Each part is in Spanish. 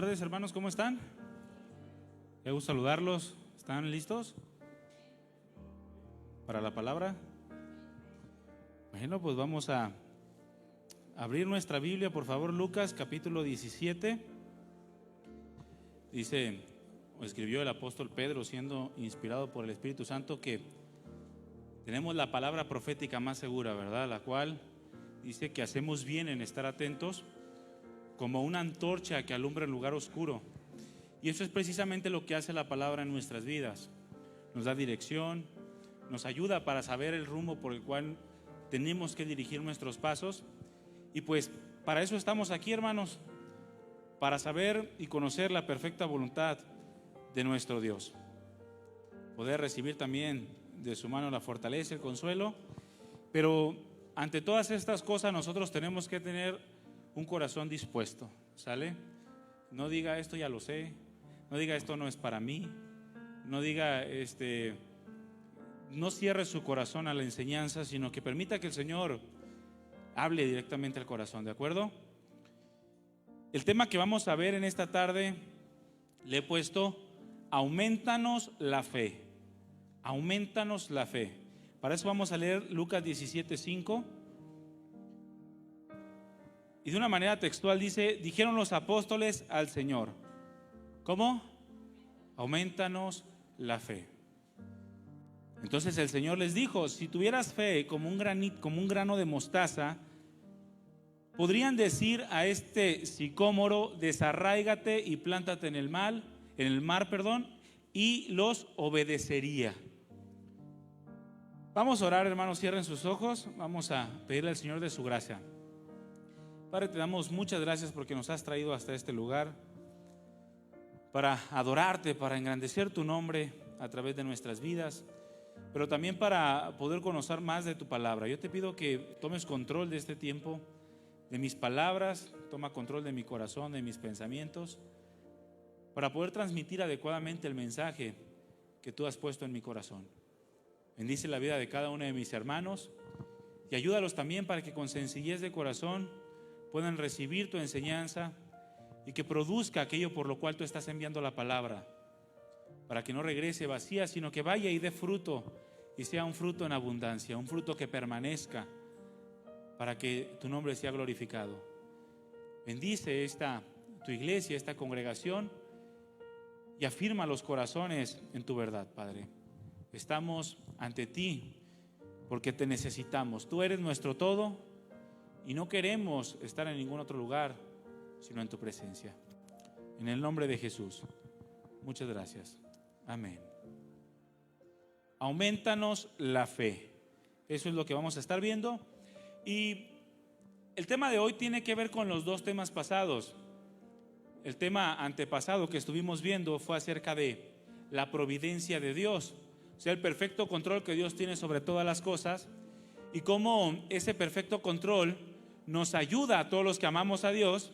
Buenas tardes, hermanos, ¿cómo están? Me gusta saludarlos. ¿Están listos para la palabra? Bueno, pues vamos a abrir nuestra Biblia, por favor. Lucas capítulo 17. Dice, o escribió el apóstol Pedro, siendo inspirado por el Espíritu Santo, que tenemos la palabra profética más segura, ¿verdad? La cual dice que hacemos bien en estar atentos como una antorcha que alumbra en lugar oscuro. Y eso es precisamente lo que hace la palabra en nuestras vidas. Nos da dirección, nos ayuda para saber el rumbo por el cual tenemos que dirigir nuestros pasos. Y pues para eso estamos aquí, hermanos, para saber y conocer la perfecta voluntad de nuestro Dios. Poder recibir también de su mano la fortaleza, el consuelo. Pero ante todas estas cosas nosotros tenemos que tener un corazón dispuesto, ¿sale? No diga esto ya lo sé, no diga esto no es para mí, no diga no cierre su corazón a la enseñanza, sino que permita que el Señor hable directamente al corazón, ¿de acuerdo? El tema que vamos a ver en esta tarde le he puesto: aumentanos la fe. Aumentanos la fe. Para eso vamos a leer Lucas 17:5. Y de una manera textual dice: dijeron los apóstoles al Señor, ¿cómo? Aumentanos la fe. Entonces el Señor les dijo: si tuvieras fe como un grano de mostaza, podrían decir a este sicómoro: desarráigate y plántate en el mar, y los obedecería. Vamos a orar, hermanos, cierren sus ojos. Vamos a pedirle al Señor de su gracia. Padre, te damos muchas gracias porque nos has traído hasta este lugar para adorarte, para engrandecer tu nombre a través de nuestras vidas, pero también para poder conocer más de tu palabra. Yo te pido que tomes control de este tiempo, de mis palabras, toma control de mi corazón, de mis pensamientos, para poder transmitir adecuadamente el mensaje que tú has puesto en mi corazón. Bendice la vida de cada uno de mis hermanos y ayúdalos también para que con sencillez de corazón puedan recibir tu enseñanza y que produzca aquello por lo cual tú estás enviando la palabra, para que no regrese vacía, sino que vaya y dé fruto, y sea un fruto en abundancia, un fruto que permanezca, para que tu nombre sea glorificado. Bendice tu iglesia, esta congregación, y afirma los corazones en tu verdad, Padre. Estamos ante ti porque te necesitamos. Tú eres nuestro todo y no queremos estar en ningún otro lugar sino en tu presencia. En el nombre de Jesús, muchas gracias. Amén. Aumentanos la fe. Eso es lo que vamos a estar viendo. Y el tema de hoy tiene que ver con los dos temas pasados. El tema antepasado que estuvimos viendo fue acerca de la providencia de Dios, o sea, el perfecto control que Dios tiene sobre todas las cosas, y cómo ese perfecto control nos ayuda a todos los que amamos a Dios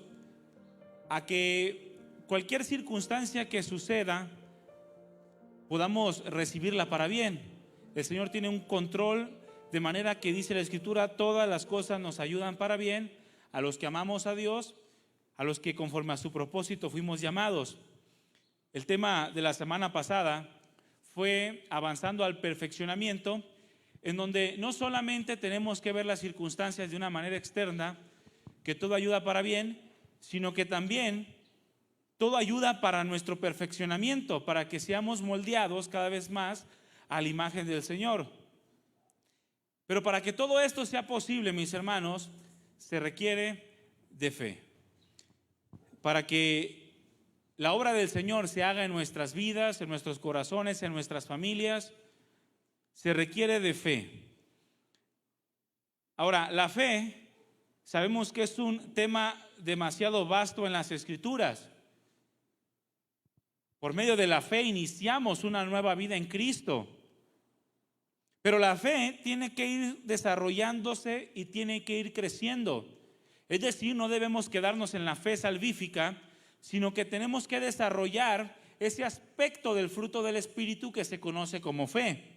a que cualquier circunstancia que suceda podamos recibirla para bien. El Señor tiene un control, de manera que dice la Escritura: todas las cosas nos ayudan para bien a los que amamos a Dios, a los que conforme a su propósito fuimos llamados. El tema de la semana pasada fue avanzando al perfeccionamiento, en donde no solamente tenemos que ver las circunstancias de una manera externa, que todo ayuda para bien, sino que también todo ayuda para nuestro perfeccionamiento, para que seamos moldeados cada vez más a la imagen del Señor. Pero para que todo esto sea posible, mis hermanos, se requiere de fe. Para que la obra del Señor se haga en nuestras vidas, en nuestros corazones, en nuestras familias, se requiere de fe. Ahora, la fe, sabemos que es un tema demasiado vasto en las Escrituras. Por medio de la fe iniciamos una nueva vida en Cristo. Pero la fe tiene que ir desarrollándose y tiene que ir creciendo. Es decir, no debemos quedarnos en la fe salvífica, sino que tenemos que desarrollar ese aspecto del fruto del Espíritu que se conoce como fe.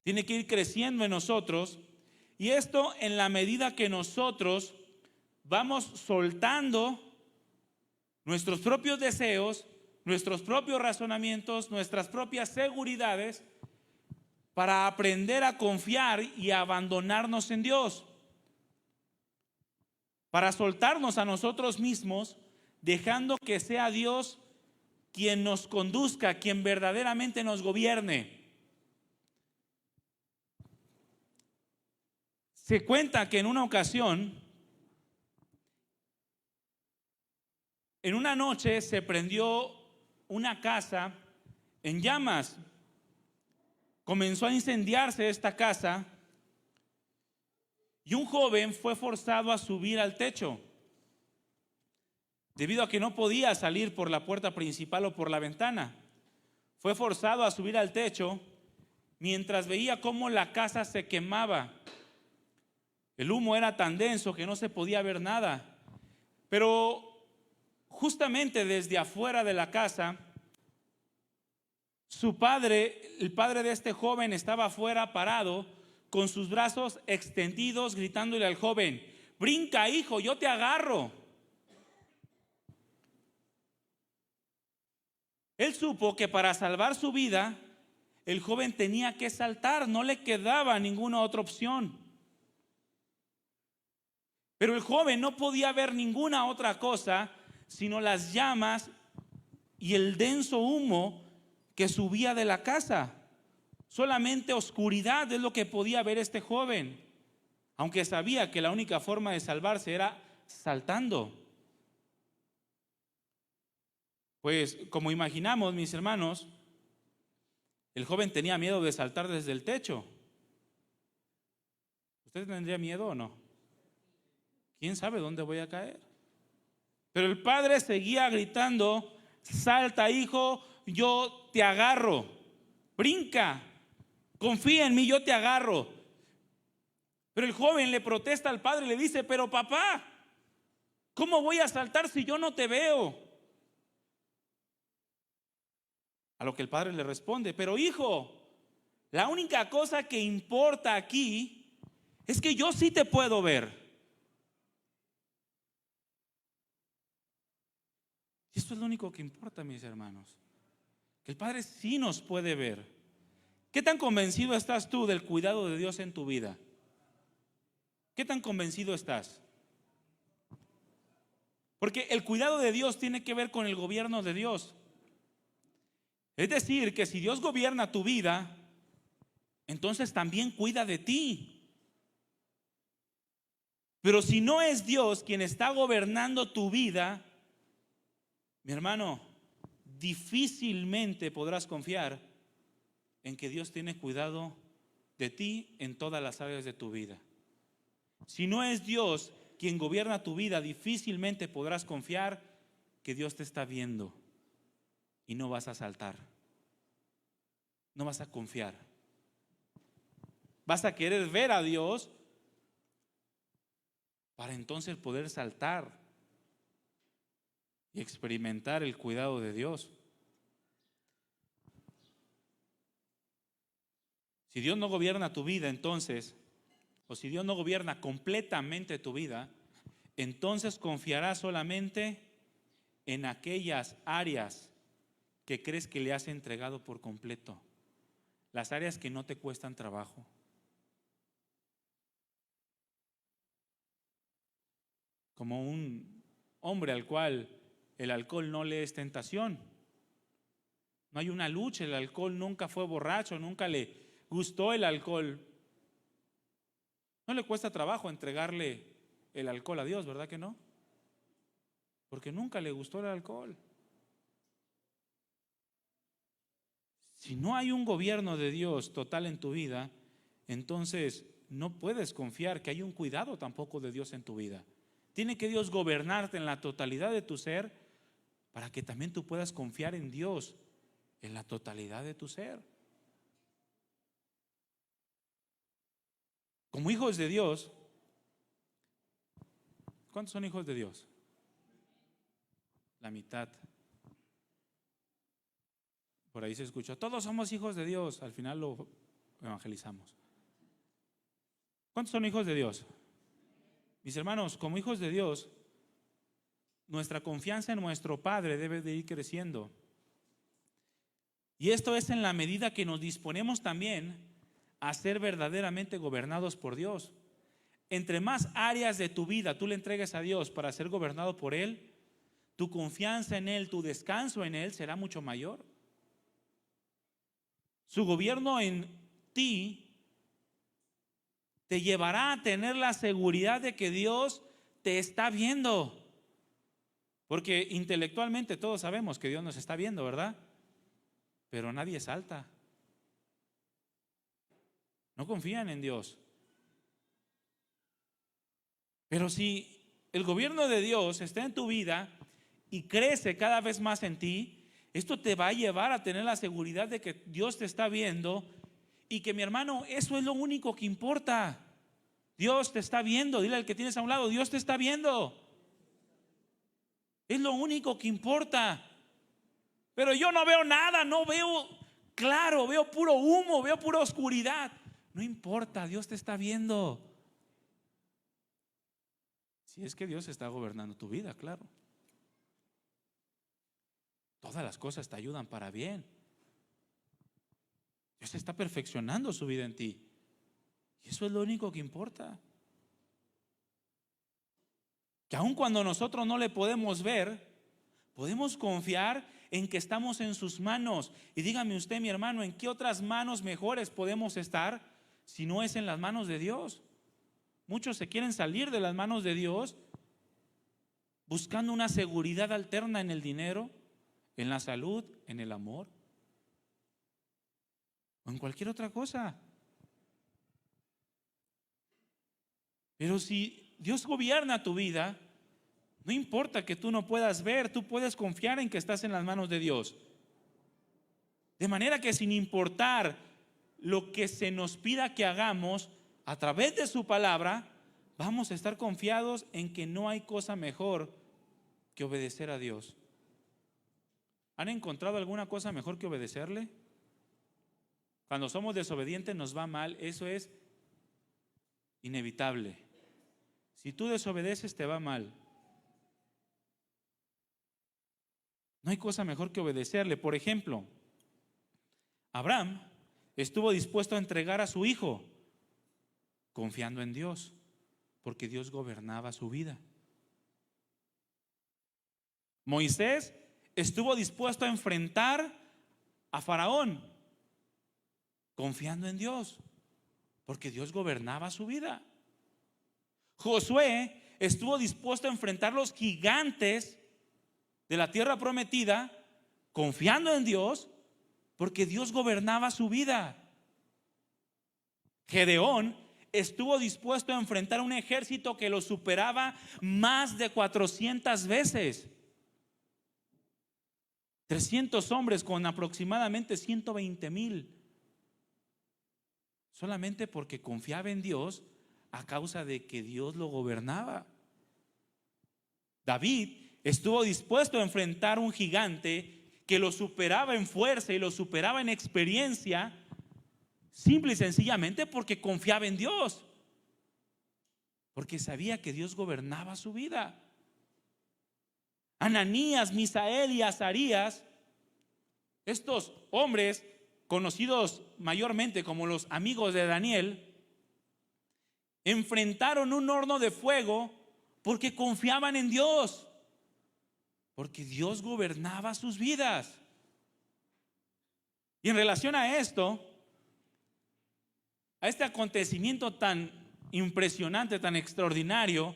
Tiene que ir creciendo en nosotros, y esto en la medida que nosotros vamos soltando nuestros propios deseos, nuestros propios razonamientos, nuestras propias seguridades, para aprender a confiar y a abandonarnos en Dios, para soltarnos a nosotros mismos, dejando que sea Dios quien nos conduzca, quien verdaderamente nos gobierne. Se cuenta que en una ocasión, en una noche se prendió una casa en llamas. Comenzó a incendiarse esta casa y un joven fue forzado a subir al techo debido a que no podía salir por la puerta principal o por la ventana. Fue forzado a subir al techo mientras veía cómo la casa se quemaba. El humo era tan denso que no se podía ver nada. Pero justamente desde afuera de la casa, su padre, el padre de este joven, estaba afuera parado con sus brazos extendidos, gritándole al joven: brinca, hijo, yo te agarro. Él supo que para salvar su vida, el joven tenía que saltar, no le quedaba ninguna otra opción. Pero el joven no podía ver ninguna otra cosa sino las llamas y el denso humo que subía de la casa. Solamente oscuridad es lo que podía ver este joven, aunque sabía que la única forma de salvarse era saltando. Pues como imaginamos, mis hermanos, el joven tenía miedo de saltar desde el techo. ¿Usted tendría miedo o no? ¿Quién sabe dónde voy a caer? Pero el padre seguía gritando: salta, hijo, yo te agarro. Brinca, confía en mí, yo te agarro. Pero el joven le protesta al padre y le dice: pero papá, ¿cómo voy a saltar si yo no te veo? A lo que el padre le responde: pero hijo, la única cosa que importa aquí es que yo sí te puedo ver. Y esto es lo único que importa, mis hermanos, que el Padre sí nos puede ver. ¿Qué tan convencido estás tú del cuidado de Dios en tu vida? ¿Qué tan convencido estás? Porque el cuidado de Dios tiene que ver con el gobierno de Dios. Es decir, que si Dios gobierna tu vida, entonces también cuida de ti. Pero si no es Dios quien está gobernando tu vida, mi hermano, difícilmente podrás confiar en que Dios tiene cuidado de ti en todas las áreas de tu vida. Si no es Dios quien gobierna tu vida, difícilmente podrás confiar que Dios te está viendo y no vas a saltar. No vas a confiar. Vas a querer ver a Dios para entonces poder saltar y experimentar el cuidado de Dios. Si Dios no gobierna tu vida, entonces, o si Dios no gobierna completamente tu vida, entonces confiarás solamente en aquellas áreas que crees que le has entregado por completo, las áreas que no te cuestan trabajo. Como un hombre al cual el alcohol no le es tentación. No hay una lucha, el alcohol nunca fue borracho, nunca le gustó el alcohol. No le cuesta trabajo entregarle el alcohol a Dios, ¿verdad que no? Porque nunca le gustó el alcohol. Si no hay un gobierno de Dios total en tu vida, entonces no puedes confiar que hay un cuidado tampoco de Dios en tu vida. Tiene que Dios gobernarte en la totalidad de tu ser para que también tú puedas confiar en Dios en la totalidad de tu ser. Como hijos de Dios, ¿cuántos son hijos de Dios? La mitad. Por ahí se escuchó: todos somos hijos de Dios. Al final lo evangelizamos. ¿Cuántos son hijos de Dios? Mis hermanos, como hijos de Dios, nuestra confianza en nuestro Padre debe de ir creciendo. Y esto es en la medida que nos disponemos también a ser verdaderamente gobernados por Dios. Entre más áreas de tu vida tú le entregues a Dios para ser gobernado por Él, tu confianza en Él, tu descanso en Él será mucho mayor. Su gobierno en ti te llevará a tener la seguridad de que Dios te está viendo. Porque intelectualmente todos sabemos que Dios nos está viendo, ¿verdad? Pero nadie salta. No confían en Dios. Pero si el gobierno de Dios está en tu vida y crece cada vez más en ti, esto te va a llevar a tener la seguridad de que Dios te está viendo y que, mi hermano, eso es lo único que importa. Dios te está viendo. Dile al que tienes a un lado, Dios te está viendo. Es lo único que importa. Pero yo no veo nada, no veo claro, veo puro humo, veo pura oscuridad. No importa, Dios te está viendo. Si es que Dios está gobernando tu vida, claro. Todas las cosas te ayudan para bien. Dios está perfeccionando su vida en ti. Y eso es lo único que importa. Que aun cuando nosotros no le podemos ver, podemos confiar en que estamos en sus manos. Y dígame usted, mi hermano, ¿en qué otras manos mejores podemos estar si no es en las manos de Dios? Muchos se quieren salir de las manos de Dios buscando una seguridad alterna en el dinero, en la salud, en el amor o en cualquier otra cosa. Pero si Dios gobierna tu vida, no importa que tú no puedas ver, tú puedes confiar en que estás en las manos de Dios. De manera que sin importar lo que se nos pida que hagamos, a través de su palabra, vamos a estar confiados en que no hay cosa mejor que obedecer a Dios. ¿Han encontrado alguna cosa mejor que obedecerle? Cuando somos desobedientes nos va mal, eso es inevitable. Si tú desobedeces te va mal. No hay cosa mejor que obedecerle. Por ejemplo, Abraham estuvo dispuesto a entregar a su hijo confiando en Dios, porque Dios gobernaba su vida. Moisés estuvo dispuesto a enfrentar a Faraón confiando en Dios, porque Dios gobernaba su vida. Josué estuvo dispuesto a enfrentar los gigantes de la tierra prometida confiando en Dios, porque Dios gobernaba su vida. Gedeón estuvo dispuesto a enfrentar un ejército que lo superaba más de 400 veces. 300 hombres con aproximadamente 120,000. Solamente porque confiaba en Dios a causa de que Dios lo gobernaba. David estuvo dispuesto a enfrentar un gigante que lo superaba en fuerza y lo superaba en experiencia, simple y sencillamente porque confiaba en Dios, porque sabía que Dios gobernaba su vida. Ananías, Misael y Azarías, estos hombres conocidos mayormente como los amigos de Daniel, enfrentaron un horno de fuego porque confiaban en Dios, porque Dios gobernaba sus vidas. Y en relación a esto, a este acontecimiento tan impresionante, tan extraordinario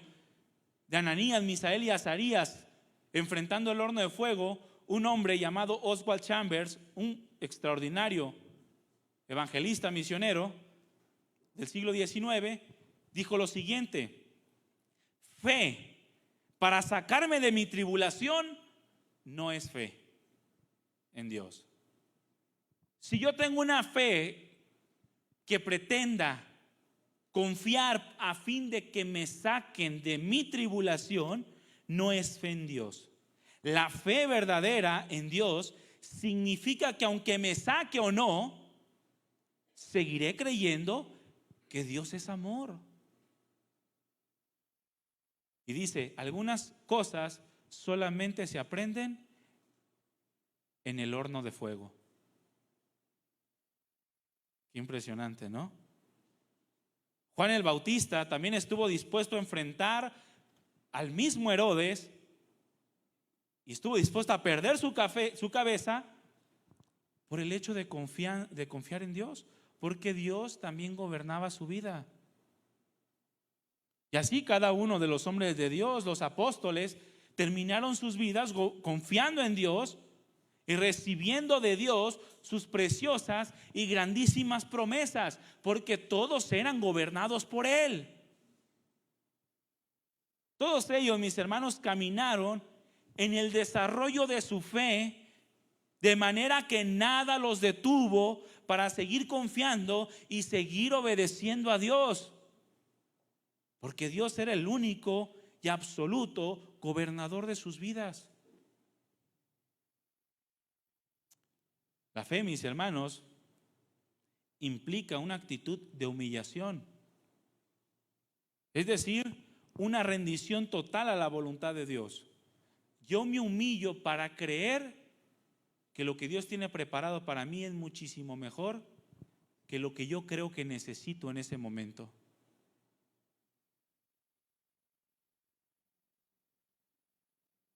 de Ananías, Misael y Azarías enfrentando el horno de fuego, un hombre llamado Oswald Chambers, un extraordinario evangelista misionero del siglo XIX, dijo lo siguiente: fe para sacarme de mi tribulación no es fe en Dios. Si yo tengo una fe que pretenda confiar a fin de que me saquen de mi tribulación, no es fe en Dios. La fe verdadera en Dios significa que aunque me saque o no, seguiré creyendo que Dios es amor. Y dice, algunas cosas solamente se aprenden en el horno de fuego. Qué impresionante, ¿no? Juan el Bautista también estuvo dispuesto a enfrentar al mismo Herodes y estuvo dispuesto a perder su cabeza por el hecho de confiar en Dios, porque Dios también gobernaba su vida. Y así cada uno de los hombres de Dios, los apóstoles, terminaron sus vidas confiando en Dios y recibiendo de Dios sus preciosas y grandísimas promesas, porque todos eran gobernados por Él. Todos ellos, mis hermanos, caminaron en el desarrollo de su fe, de manera que nada los detuvo para seguir confiando y seguir obedeciendo a Dios, porque Dios era el único y absoluto gobernador de sus vidas. La fe, mis hermanos, implica una actitud de humillación, es decir, una rendición total a la voluntad de Dios. Yo me humillo para creer que lo que Dios tiene preparado para mí es muchísimo mejor que lo que yo creo que necesito en ese momento.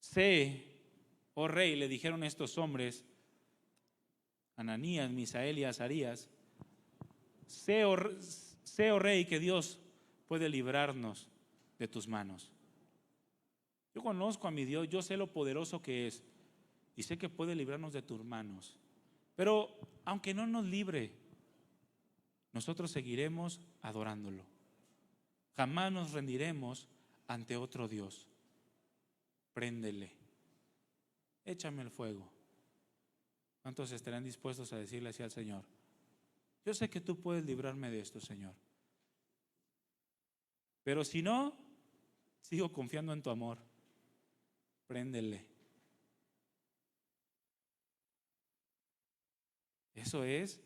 Sé, oh rey, le dijeron estos hombres, Ananías, Misael y Azarías, sé, oh rey, que Dios puede librarnos de tus manos. Yo conozco a mi Dios, yo sé lo poderoso que es y sé que puede librarnos de tus manos. Pero aunque no nos libre, nosotros seguiremos adorándolo. Jamás nos rendiremos ante otro Dios. Préndele, échame el fuego. ¿Cuántos estarán dispuestos a decirle así al Señor? Yo sé que tú puedes librarme de esto, Señor. Pero si no, sigo confiando en tu amor. Préndele. Eso es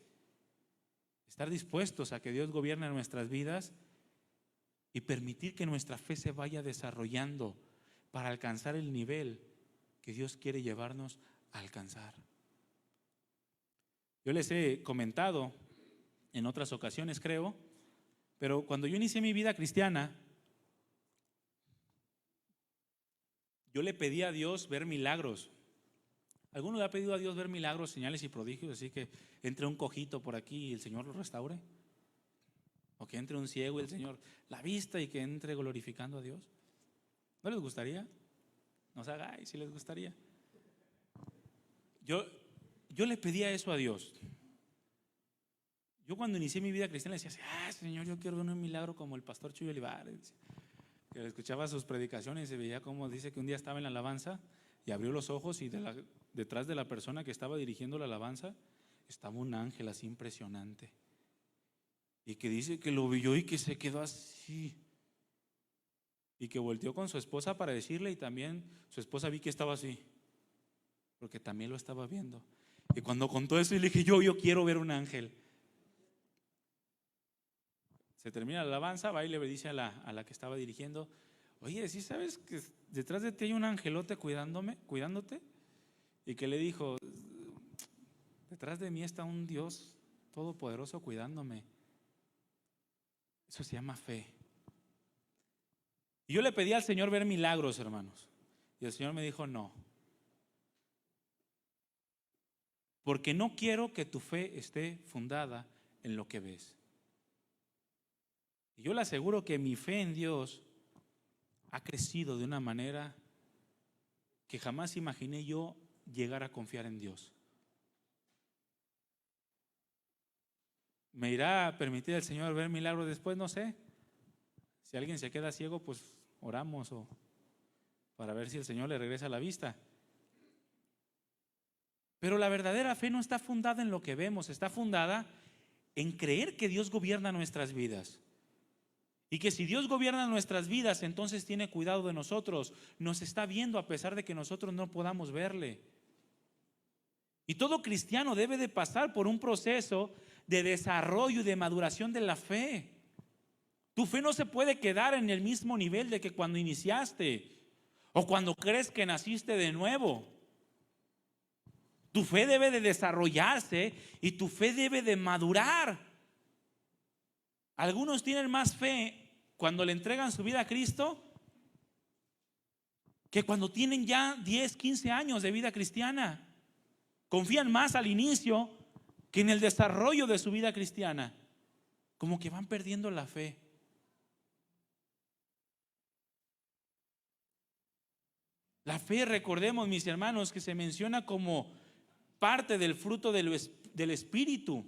estar dispuestos a que Dios gobierne nuestras vidas y permitir que nuestra fe se vaya desarrollando para alcanzar el nivel que Dios quiere llevarnos a alcanzar. Yo les he comentado en otras ocasiones, creo, pero cuando yo inicié mi vida cristiana, yo le pedí a Dios ver milagros. ¿Alguno le ha pedido a Dios ver milagros, señales y prodigios? Así que entre un cojito por aquí y el Señor lo restaure. O que entre un ciego y el Señor la vista y que entre glorificando a Dios. ¿No les gustaría? No se hagáis si les gustaría. Yo le pedía eso a Dios. Yo cuando inicié mi vida cristiana le decía, Señor, yo quiero ver un milagro como el pastor Chuy Olivares, que escuchaba sus predicaciones y se veía como dice que un día estaba en la alabanza y abrió los ojos y detrás de la persona que estaba dirigiendo la alabanza estaba un ángel así impresionante y que dice que lo vio y que se quedó así y que volteó con su esposa para decirle, y también su esposa vi que estaba así porque también lo estaba viendo. Y cuando contó eso, le dije, yo quiero ver un ángel. Se termina la alabanza, va y le dice a la que estaba dirigiendo, oye, ¿sí sabes que detrás de ti hay un angelote cuidándote? Y que le dijo, detrás de mí está un Dios todopoderoso cuidándome. Eso se llama fe. Y yo le pedí al Señor ver milagros, hermanos, y el Señor me dijo, no, porque no quiero que tu fe esté fundada en lo que ves. Y yo le aseguro que mi fe en Dios ha crecido de una manera que jamás imaginé yo llegar a confiar en Dios. ¿Me irá a permitir el Señor ver milagros después? No sé. Si alguien se queda ciego, pues oramos para ver si el Señor le regresa la vista. Pero la verdadera fe no está fundada en lo que vemos, está fundada en creer que Dios gobierna nuestras vidas. Y que si Dios gobierna nuestras vidas, entonces tiene cuidado de nosotros, nos está viendo a pesar de que nosotros no podamos verle. Y todo cristiano debe de pasar por un proceso de desarrollo y de maduración de la fe. Tu fe no se puede quedar en el mismo nivel de que cuando iniciaste. o cuando crees que naciste de nuevo. Tu fe debe de desarrollarse y tu fe debe de madurar. Algunos tienen más fe cuando le entregan su vida a Cristo que cuando tienen ya 10, 15 años de vida cristiana. Confían más al inicio que en el desarrollo de su vida cristiana. Como que van perdiendo la fe. La fe, recordemos, mis hermanos, que se menciona como parte del fruto del Espíritu,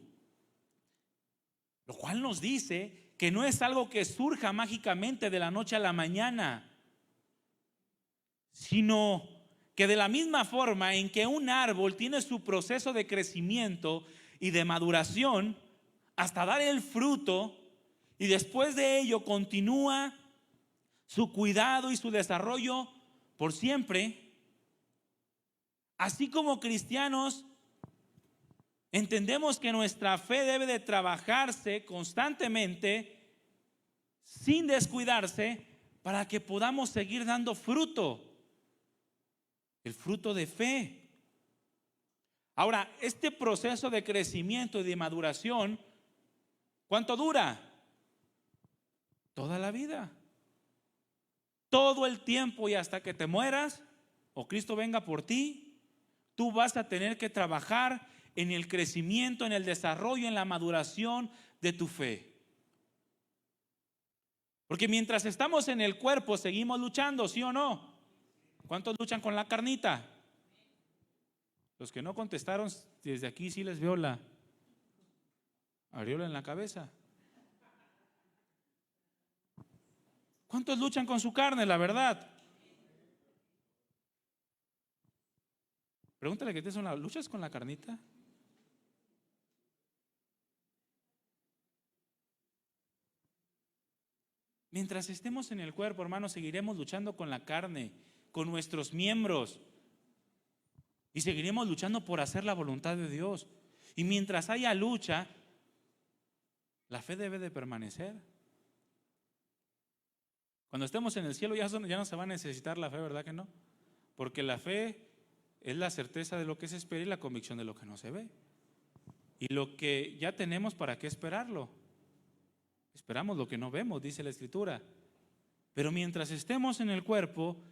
lo cual nos dice que no es algo que surja mágicamente de la noche a la mañana, sino que de la misma forma en que un árbol tiene su proceso de crecimiento y de maduración hasta dar el fruto, y después de ello continúa su cuidado y su desarrollo por siempre, así como cristianos entendemos que nuestra fe debe de trabajarse constantemente sin descuidarse para que podamos seguir dando fruto, el fruto de fe. Ahora, este proceso de crecimiento y de maduración, ¿cuánto dura? Toda la vida. Todo el tiempo, y hasta que te mueras o Cristo venga por ti, tú vas a tener que trabajar en el crecimiento, en el desarrollo, en la maduración de tu fe. Porque mientras estamos en el cuerpo seguimos luchando, ¿sí o no? ¿Cuántos luchan con la carnita? Los que no contestaron, desde aquí sí les veo la aureola en la cabeza. ¿Cuántos luchan con su carne, la verdad? Pregúntale que te son las luchas con la carnita. Mientras estemos en el cuerpo, hermanos, seguiremos luchando con la carne, con nuestros miembros, y seguiremos luchando por hacer la voluntad de Dios. Y mientras haya lucha, la fe debe de permanecer. Cuando estemos en el cielo ya no se va a necesitar la fe, ¿verdad que no? Porque la fe es la certeza de lo que se espera y la convicción de lo que no se ve. Y lo que ya tenemos, ¿para qué esperarlo? Esperamos lo que no vemos, dice la Escritura. Pero mientras estemos en el cuerpo,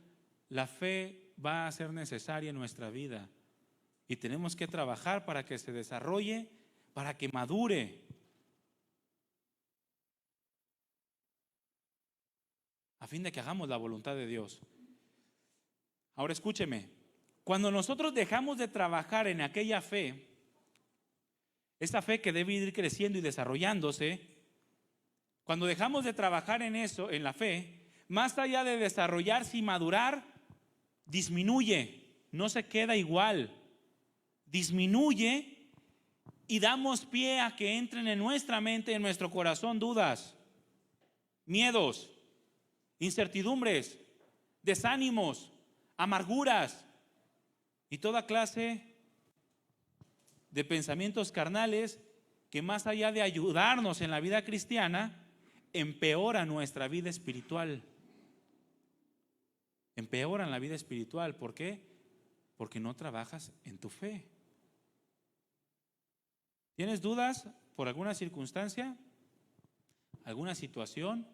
la fe va a ser necesaria en nuestra vida. Y tenemos que trabajar para que se desarrolle, para que madure. A fin de que hagamos la voluntad de Dios. Ahora escúcheme, cuando nosotros dejamos de trabajar en aquella fe, esa fe que debe ir creciendo y desarrollándose, cuando dejamos de trabajar en eso, en la fe, más allá de desarrollarse y madurar, disminuye, no se queda igual, disminuye y damos pie a que entren en nuestra mente, en nuestro corazón, dudas, miedos, incertidumbres, desánimos, amarguras y toda clase de pensamientos carnales que, más allá de ayudarnos en la vida cristiana, empeoran nuestra vida espiritual. Empeoran la vida espiritual. ¿Por qué? Porque no trabajas en tu fe. ¿Tienes dudas por alguna circunstancia? ¿Alguna situación?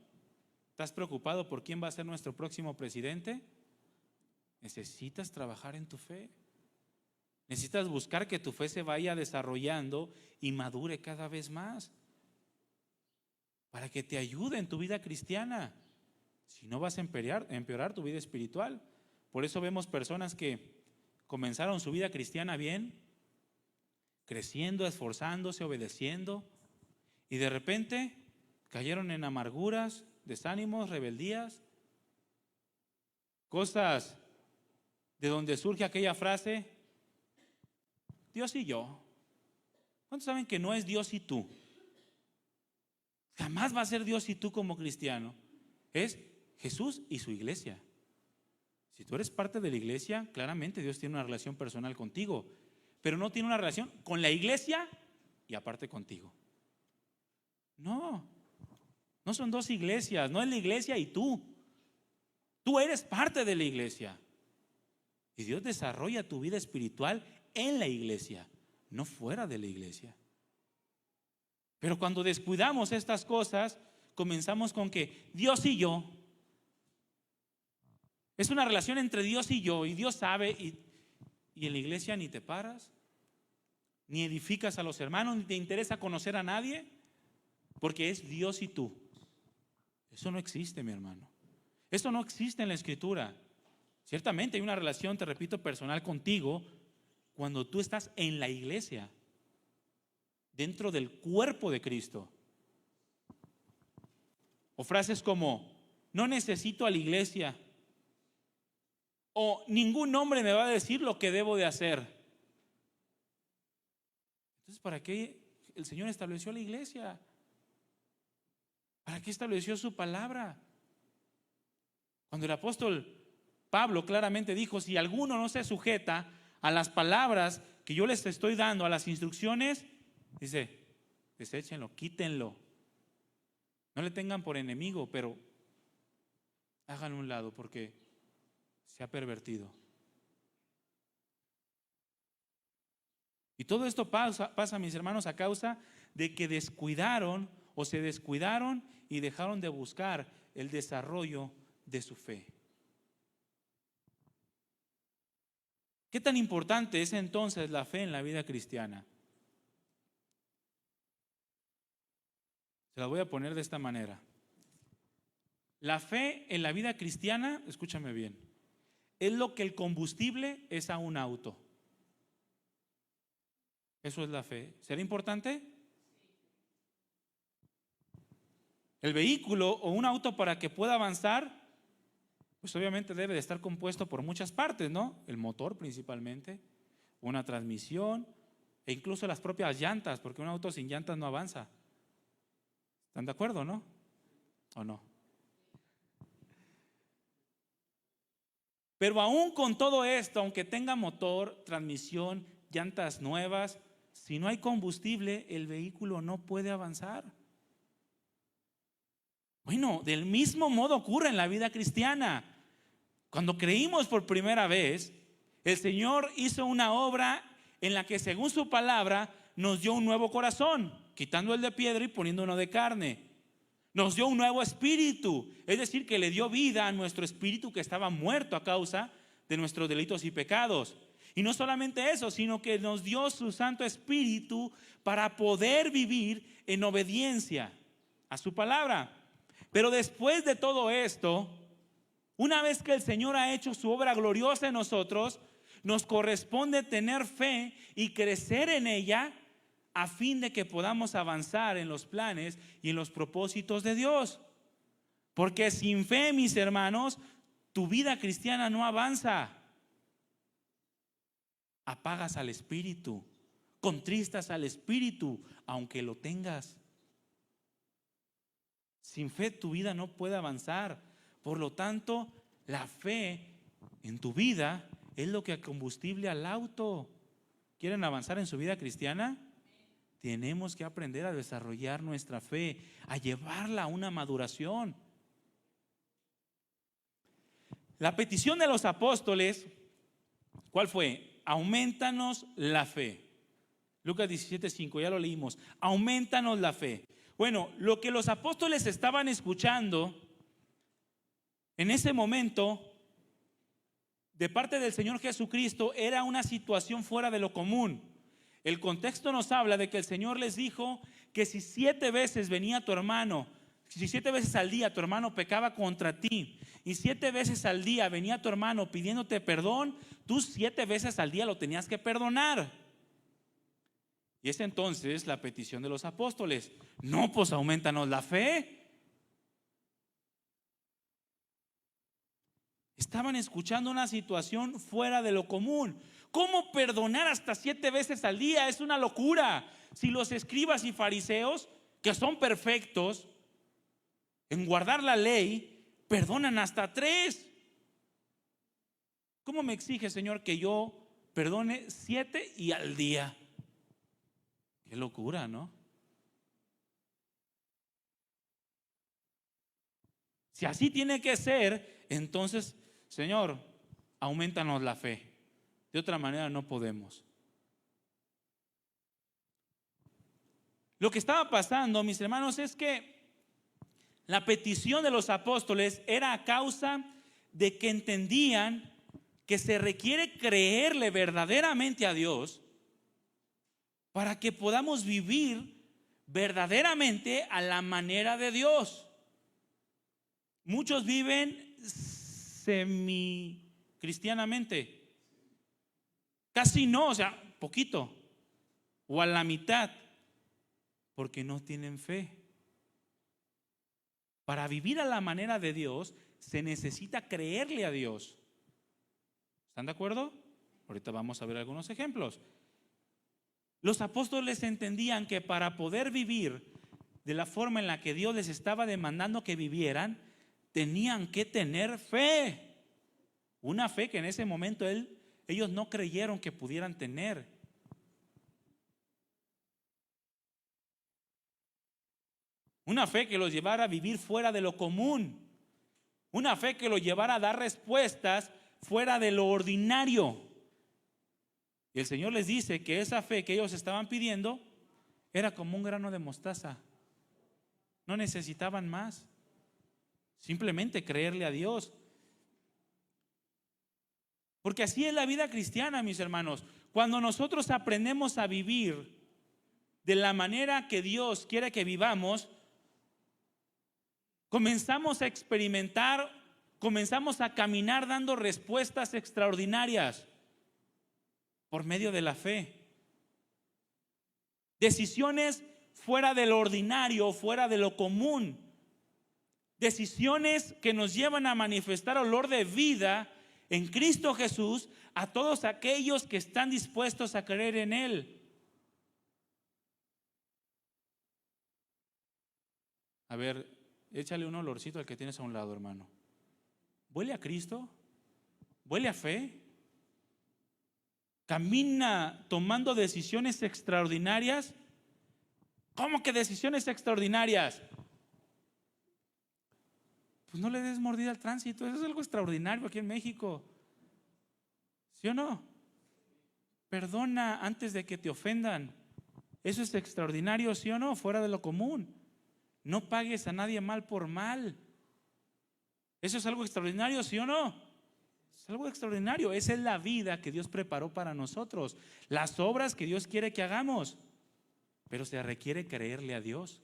¿Estás preocupado por quién va a ser nuestro próximo presidente? Necesitas trabajar en tu fe. Necesitas buscar que tu fe se vaya desarrollando y madure cada vez más, para que te ayude en tu vida cristiana. Si no, vas a empeorar tu vida espiritual. Por eso vemos personas que comenzaron su vida cristiana bien, creciendo, esforzándose, obedeciendo, y de repente cayeron en amarguras, desánimos, rebeldías, cosas de donde surge aquella frase: Dios y yo. ¿Cuántos saben que no es Dios y tú? Jamás va a ser Dios y tú como cristiano. Es Jesús y su iglesia. Si tú eres parte de la iglesia, claramente Dios tiene una relación personal contigo, pero no tiene una relación con la iglesia y aparte contigo. No son dos iglesias, no es la iglesia y tú. Tú eres parte de la iglesia. Y Dios desarrolla tu vida espiritual en la iglesia, no fuera de la iglesia. Pero cuando descuidamos estas cosas, comenzamos con que Dios y yo, es una relación entre Dios y yo, y Dios sabe, y en la iglesia ni te paras, ni edificas a los hermanos, ni te interesa conocer a nadie, porque es Dios y tú. Eso no existe, mi hermano. Eso no existe en la Escritura. Ciertamente hay una relación, te repito, personal contigo cuando tú estás en la iglesia, dentro del cuerpo de Cristo. O frases como: no necesito a la iglesia, o ningún hombre me va a decir lo que debo de hacer. Entonces, ¿para qué el Señor estableció la iglesia? ¿Para qué estableció su palabra? Cuando el apóstol Pablo claramente dijo: si alguno no se sujeta a las palabras que yo les estoy dando, a las instrucciones, dice: deséchenlo, quítenlo. No le tengan por enemigo, pero háganlo a un lado porque se ha pervertido. Y todo esto pasa, mis hermanos, a causa de que descuidaron o se descuidaron y dejaron de buscar el desarrollo de su fe. ¿Qué tan importante es entonces la fe en la vida cristiana? Se la voy a poner de esta manera. La fe en la vida cristiana, escúchame bien, es lo que el combustible es a un auto. Eso es la fe. ¿Será importante? El vehículo o un auto, para que pueda avanzar, pues obviamente debe de estar compuesto por muchas partes, ¿no? El motor principalmente, una transmisión e incluso las propias llantas, porque un auto sin llantas no avanza. ¿Están de acuerdo, no? ¿O no? Pero aún con todo esto, aunque tenga motor, transmisión, llantas nuevas, si no hay combustible, el vehículo no puede avanzar. Bueno, del mismo modo ocurre en la vida cristiana. Cuando creímos por primera vez, el Señor hizo una obra en la que, según su palabra, nos dio un nuevo corazón, quitando el de piedra y poniendo uno de carne. Nos dio un nuevo espíritu, es decir, que le dio vida a nuestro espíritu que estaba muerto a causa de nuestros delitos y pecados. Y no solamente eso, sino que nos dio su Santo Espíritu para poder vivir en obediencia a su palabra. Pero después de todo esto, una vez que el Señor ha hecho su obra gloriosa en nosotros, nos corresponde tener fe y crecer en ella, a fin de que podamos avanzar en los planes y en los propósitos de Dios. Porque sin fe, mis hermanos, tu vida cristiana no avanza. Apagas al espíritu, contristas al espíritu, aunque lo tengas. Sin fe tu vida no puede avanzar. Por lo tanto, la fe en tu vida es lo que combustible al auto. ¿Quieren avanzar en su vida cristiana? Tenemos que aprender a desarrollar nuestra fe, a llevarla a una maduración. La petición de los apóstoles, ¿cuál fue? Aumentanos la fe. Lucas 17:5, ya lo leímos. Aumentanos la fe. Bueno, lo que los apóstoles estaban escuchando en ese momento de parte del Señor Jesucristo era una situación fuera de lo común. El contexto nos habla de que el Señor les dijo que si 7 veces venía tu hermano, si 7 veces al día tu hermano pecaba contra ti, y 7 veces al día venía tu hermano pidiéndote perdón, tú 7 veces al día lo tenías que perdonar. Y es entonces la petición de los apóstoles: no, pues aumentanos la fe. Estaban escuchando una situación fuera de lo común. ¿Cómo perdonar hasta 7 veces al día? Es una locura. Si los escribas y fariseos, que son perfectos en guardar la ley, perdonan hasta 3. ¿Cómo me exige, Señor, que yo perdone 7 y al día? Qué locura, ¿no? Si así tiene que ser, entonces, Señor, aumentanos la fe. De otra manera no podemos. Lo que estaba pasando, mis hermanos, es que la petición de los apóstoles era a causa de que entendían que se requiere creerle verdaderamente a Dios para que podamos vivir verdaderamente a la manera de Dios. Muchos viven semi-cristianamente, casi no, o sea, poquito, o a la mitad, porque no tienen fe. Para vivir a la manera de Dios se necesita creerle a Dios. ¿Están de acuerdo? Ahorita vamos a ver algunos ejemplos. Los apóstoles entendían que para poder vivir de la forma en la que Dios les estaba demandando que vivieran, tenían que tener fe. Una fe que en ese momento ellos no creyeron que pudieran tener. Una fe que los llevara a vivir fuera de lo común. Una fe que los llevara a dar respuestas fuera de lo ordinario. Y el Señor les dice que esa fe que ellos estaban pidiendo era como un grano de mostaza. No necesitaban más. Simplemente creerle a Dios. Porque así es la vida cristiana, mis hermanos. Cuando nosotros aprendemos a vivir de la manera que Dios quiere que vivamos, comenzamos a experimentar, comenzamos a caminar dando respuestas extraordinarias por medio de la fe. Decisiones fuera de lo ordinario, fuera de lo común. Decisiones que nos llevan a manifestar olor de vida en Cristo Jesús a todos aquellos que están dispuestos a creer en Él. A ver, échale un olorcito al que tienes a un lado, hermano. ¿Huele a Cristo? ¿Huele a fe? ¿Camina tomando decisiones extraordinarias? ¿Cómo que decisiones extraordinarias? Pues no le des mordida al tránsito. Eso es algo extraordinario aquí en México. ¿Sí o no? Perdona antes de que te ofendan. Eso es extraordinario, ¿sí o no? Fuera de lo común. No pagues a nadie mal por mal. ¿Eso es algo extraordinario, sí o no? Es algo extraordinario. Esa es la vida que Dios preparó para nosotros. Las obras que Dios quiere que hagamos. Pero se requiere creerle a Dios.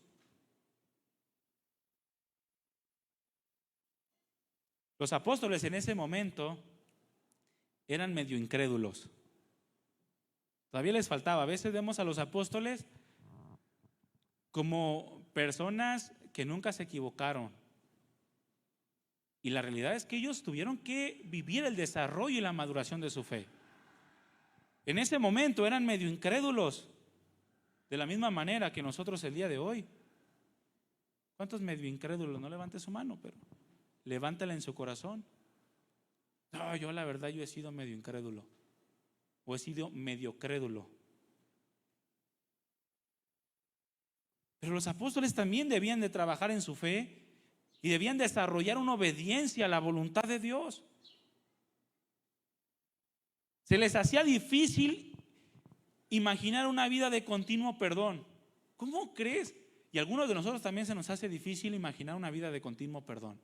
Los apóstoles en ese momento eran medio incrédulos. Todavía les faltaba. A veces vemos a los apóstoles como personas que nunca se equivocaron. Y la realidad es que ellos tuvieron que vivir el desarrollo y la maduración de su fe. En ese momento eran medio incrédulos, de la misma manera que nosotros el día de hoy. ¿Cuántos medio incrédulos? No levante su mano, pero levántala en su corazón. No, yo la verdad yo he sido medio incrédulo o he sido medio crédulo. Pero los apóstoles también debían de trabajar en su fe y debían desarrollar una obediencia a la voluntad de Dios. Se les hacía difícil imaginar una vida de continuo perdón. ¿Cómo crees? Y a algunos de nosotros también se nos hace difícil imaginar una vida de continuo perdón.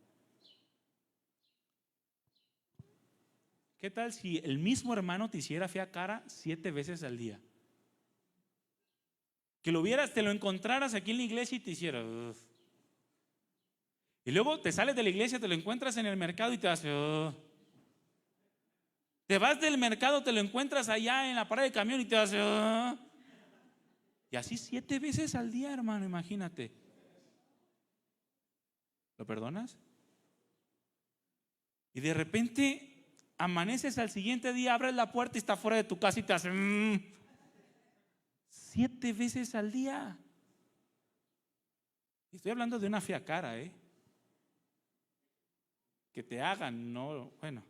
¿Qué tal si el mismo hermano te hiciera fea cara 7 veces al día? Que lo vieras, te lo encontraras aquí en la iglesia y te hiciera y luego te sales de la iglesia, te lo encuentras en el mercado y te hace te vas del mercado, te lo encuentras allá en la parada de camión y te hace y así 7 veces al día, hermano, imagínate. ¿Lo perdonas? Y de repente amaneces al siguiente día, abres la puerta y está fuera de tu casa y te hace 7 veces al día. Estoy hablando de una fea cara, que te hagan, no, bueno.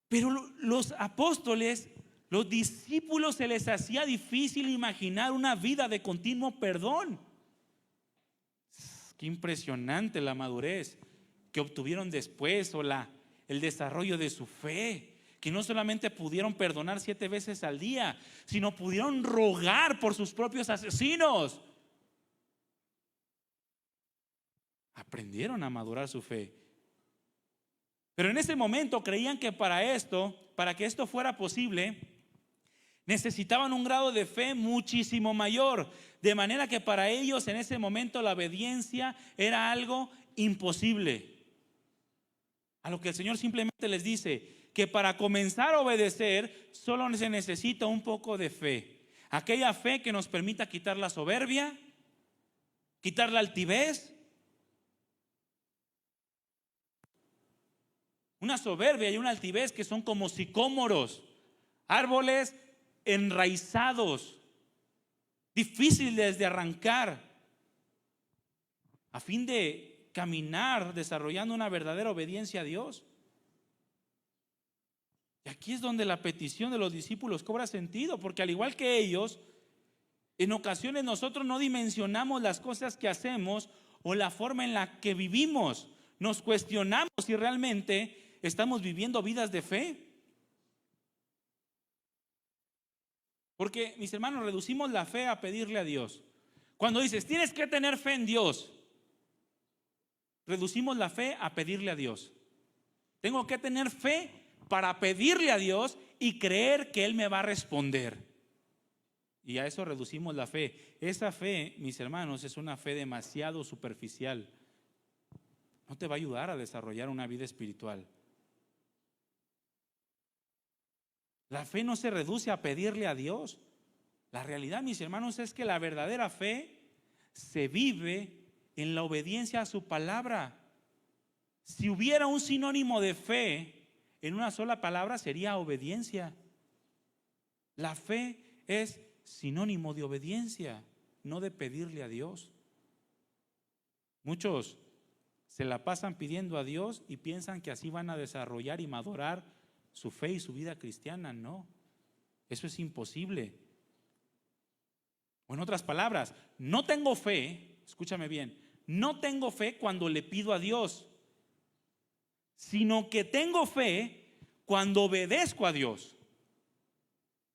Pero los apóstoles, los discípulos, se les hacía difícil imaginar una vida de continuo perdón. Qué impresionante la madurez que obtuvieron después o el desarrollo de su fe, que no solamente pudieron perdonar 7 veces al día, sino pudieron rogar por sus propios asesinos. Aprendieron a madurar su fe. Pero en ese momento creían que para que esto fuera posible, necesitaban un grado de fe muchísimo mayor, de manera que para ellos en ese momento la obediencia era algo imposible. A lo que el Señor simplemente les dice que para comenzar a obedecer solo se necesita un poco de fe. Aquella fe que nos permita quitar la soberbia, quitar la altivez. Una soberbia y una altivez que son como sicómoros, árboles enraizados, difíciles de arrancar, a fin de caminar desarrollando una verdadera obediencia a Dios. Y aquí es donde la petición de los discípulos cobra sentido, porque al igual que ellos, en ocasiones nosotros no dimensionamos las cosas que hacemos o la forma en la que vivimos. Nos cuestionamos si realmente estamos viviendo vidas de fe. Porque, mis hermanos, reducimos la fe a pedirle a Dios. Cuando dices, tienes que tener fe en Dios, reducimos la fe a pedirle a Dios. Tengo que tener fe para pedirle a Dios y creer que Él me va a responder. Y a eso reducimos la fe. Esa fe, mis hermanos, es una fe demasiado superficial. No te va a ayudar a desarrollar una vida espiritual. La fe no se reduce a pedirle a Dios. La realidad, mis hermanos, es que la verdadera fe se vive en la obediencia a su palabra. Si hubiera un sinónimo de fe en una sola palabra, sería obediencia. La fe es sinónimo de obediencia, no de pedirle a Dios. Muchos se la pasan pidiendo a Dios y piensan que así van a desarrollar y madurar su fe y su vida cristiana. No, eso es imposible. O en otras palabras, no tengo fe, escúchame bien, no tengo fe cuando le pido a Dios, sino que tengo fe cuando obedezco a Dios,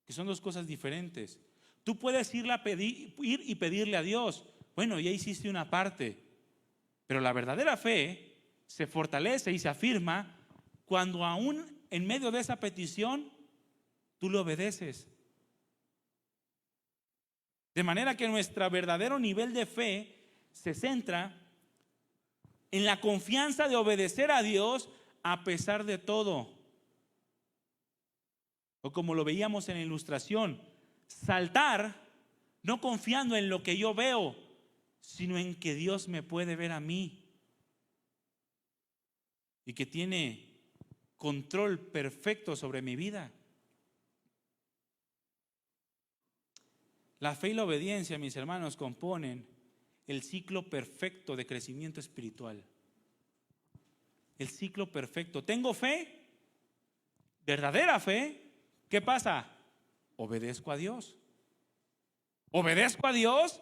que son dos cosas diferentes. Tú puedes ir y pedirle a Dios, bueno, ya hiciste una parte, pero la verdadera fe se fortalece y se afirma cuando aún en medio de esa petición tú le obedeces. De manera que nuestro verdadero nivel de fe se centra en la confianza de obedecer a Dios a pesar de todo. O como lo veíamos en la ilustración, saltar no confiando en lo que yo veo, sino en que Dios me puede ver a mí y que tiene control perfecto sobre mi vida. La fe y la obediencia, mis hermanos, componen el ciclo perfecto de crecimiento espiritual. El ciclo perfecto. Tengo fe, verdadera fe. ¿Qué pasa? Obedezco a Dios. Obedezco a Dios.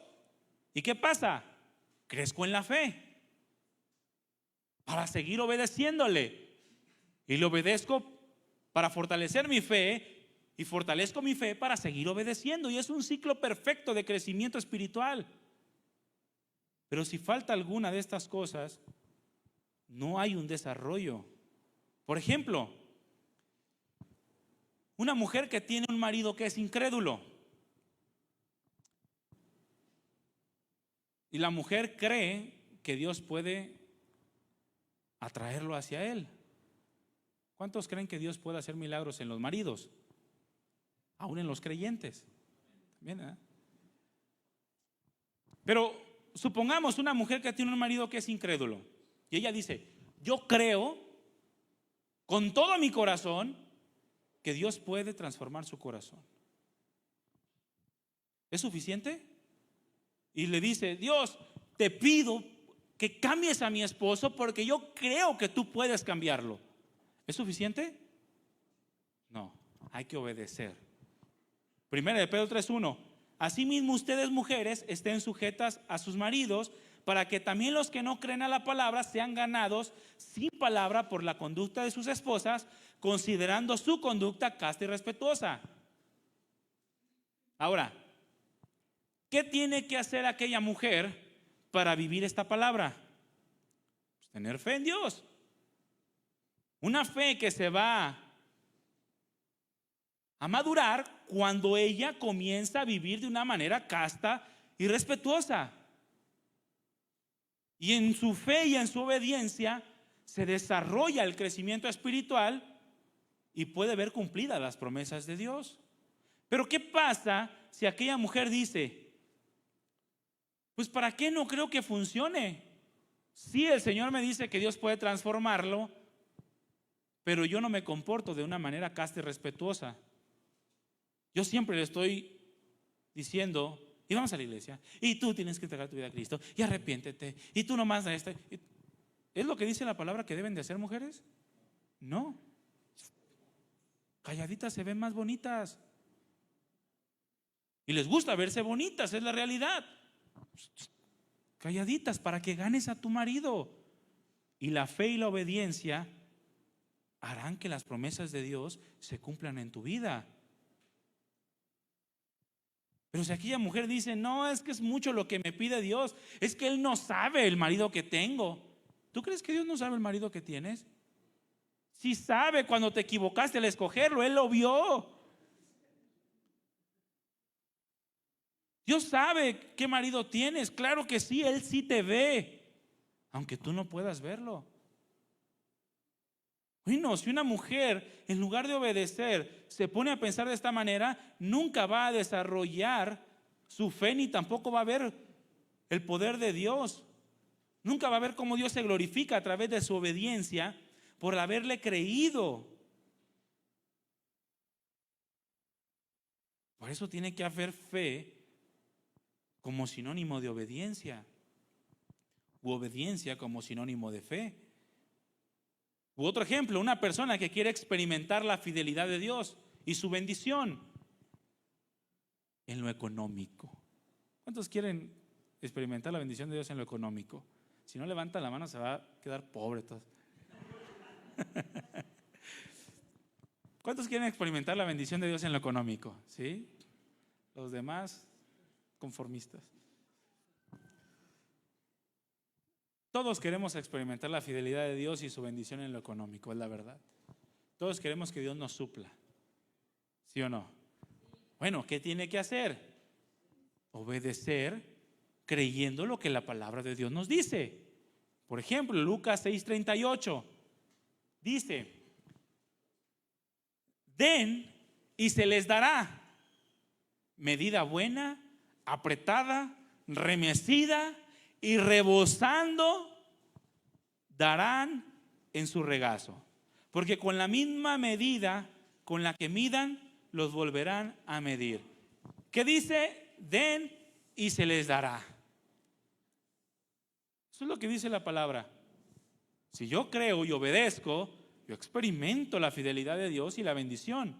¿Y qué pasa? Crezco en la fe para seguir obedeciéndole. Y le obedezco para fortalecer mi fe y fortalezco mi fe para seguir obedeciendo. Y es un ciclo perfecto de crecimiento espiritual. Pero si falta alguna de estas cosas, no hay un desarrollo. Por ejemplo, una mujer que tiene un marido que es incrédulo y la mujer cree que Dios puede atraerlo hacia él. ¿Cuántos creen que Dios puede hacer milagros en los maridos? Aún en los creyentes. Bien, ¿eh? Pero supongamos una mujer que tiene un marido que es incrédulo y ella dice, yo creo con todo mi corazón que Dios puede transformar su corazón. ¿Es suficiente? Y le dice, Dios, te pido que cambies a mi esposo porque yo creo que tú puedes cambiarlo. ¿Es suficiente? No, hay que obedecer. Primera de Pedro 3:1. Asimismo ustedes mujeres estén sujetas a sus maridos para que también los que no creen a la palabra sean ganados sin palabra por la conducta de sus esposas, considerando su conducta casta y respetuosa. Ahora, ¿qué tiene que hacer aquella mujer para vivir esta palabra? Pues tener fe en Dios. Una fe que se va a madurar cuando ella comienza a vivir de una manera casta y respetuosa. Y en su fe y en su obediencia se desarrolla el crecimiento espiritual y puede ver cumplidas las promesas de Dios. Pero ¿qué pasa si aquella mujer dice: pues ¿para qué no creo que funcione? Sí, el Señor me dice que Dios puede transformarlo, pero yo no me comporto de una manera casta y respetuosa. Yo siempre le estoy diciendo: y vamos a la iglesia, y tú tienes que entregar tu vida a Cristo, y arrepiéntete, y tú nomás de esto. ¿Es lo que dice la palabra que deben de hacer mujeres? No. Calladitas se ven más bonitas. Y les gusta verse bonitas, es la realidad. Calladitas para que ganes a tu marido. Y la fe y la obediencia harán que las promesas de Dios se cumplan en tu vida. Pero si aquella mujer dice: no, es que es mucho lo que me pide Dios, es que Él no sabe el marido que tengo. ¿Tú crees que Dios no sabe el marido que tienes? Sí sabe cuando te equivocaste al escogerlo, Él lo vio. Dios sabe qué marido tienes, claro que sí, Él sí te ve, aunque tú no puedas verlo. Bueno, si una mujer en lugar de obedecer se pone a pensar de esta manera, nunca va a desarrollar su fe ni tampoco va a ver el poder de Dios. Nunca va a ver cómo Dios se glorifica a través de su obediencia por haberle creído. Por eso tiene que haber fe como sinónimo de obediencia, u obediencia como sinónimo de fe. U otro ejemplo, una persona que quiere experimentar la fidelidad de Dios y su bendición en lo económico. ¿Cuántos quieren experimentar la bendición de Dios en lo económico? Si no levanta la mano se va a quedar pobre todo. ¿Cuántos quieren experimentar la bendición de Dios en lo económico? ¿Sí? Los demás conformistas. Todos queremos experimentar la fidelidad de Dios y su bendición en lo económico, es la verdad. Todos queremos que Dios nos supla. ¿Sí o no? Bueno, ¿qué tiene que hacer? Obedecer creyendo lo que la palabra de Dios nos dice. Por ejemplo, Lucas 6:38 dice: den y se les dará, medida buena, apretada, remecida y rebosando darán en su regazo, porque con la misma medida con la que midan los volverán a medir. ¿Qué dice? Den y se les dará. Eso es lo que dice la palabra. Si yo creo y obedezco, yo experimento la fidelidad de Dios y la bendición.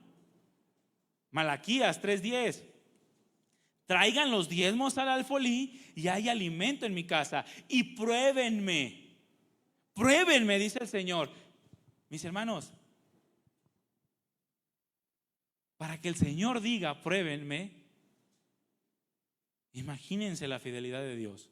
Malaquías 3:10: traigan los diezmos al alfolí y hay alimento en mi casa. Y pruébenme, dice el Señor. Mis hermanos, para que el Señor diga pruébenme, imagínense la fidelidad de Dios.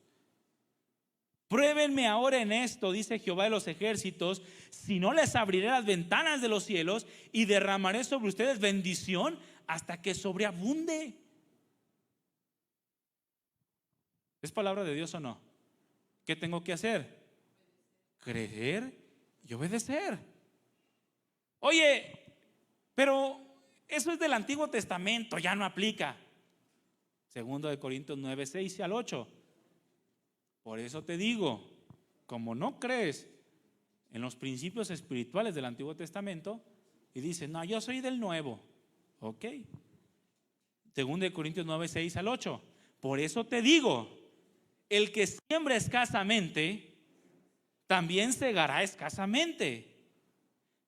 Pruébenme ahora en esto, dice Jehová de los ejércitos, si no les abriré las ventanas de los cielos y derramaré sobre ustedes bendición hasta que sobreabunde. ¿Es palabra de Dios o no? ¿Qué tengo que hacer? Creer y obedecer. Oye, pero eso es del Antiguo Testamento, ya no aplica. 2 Corintios 9:6-8. Por eso te digo, como no crees en los principios espirituales del Antiguo Testamento y dices: no, yo soy del Nuevo. Ok. 2 Corintios 9:6-8. Por eso te digo, el que siembra escasamente, también segará escasamente.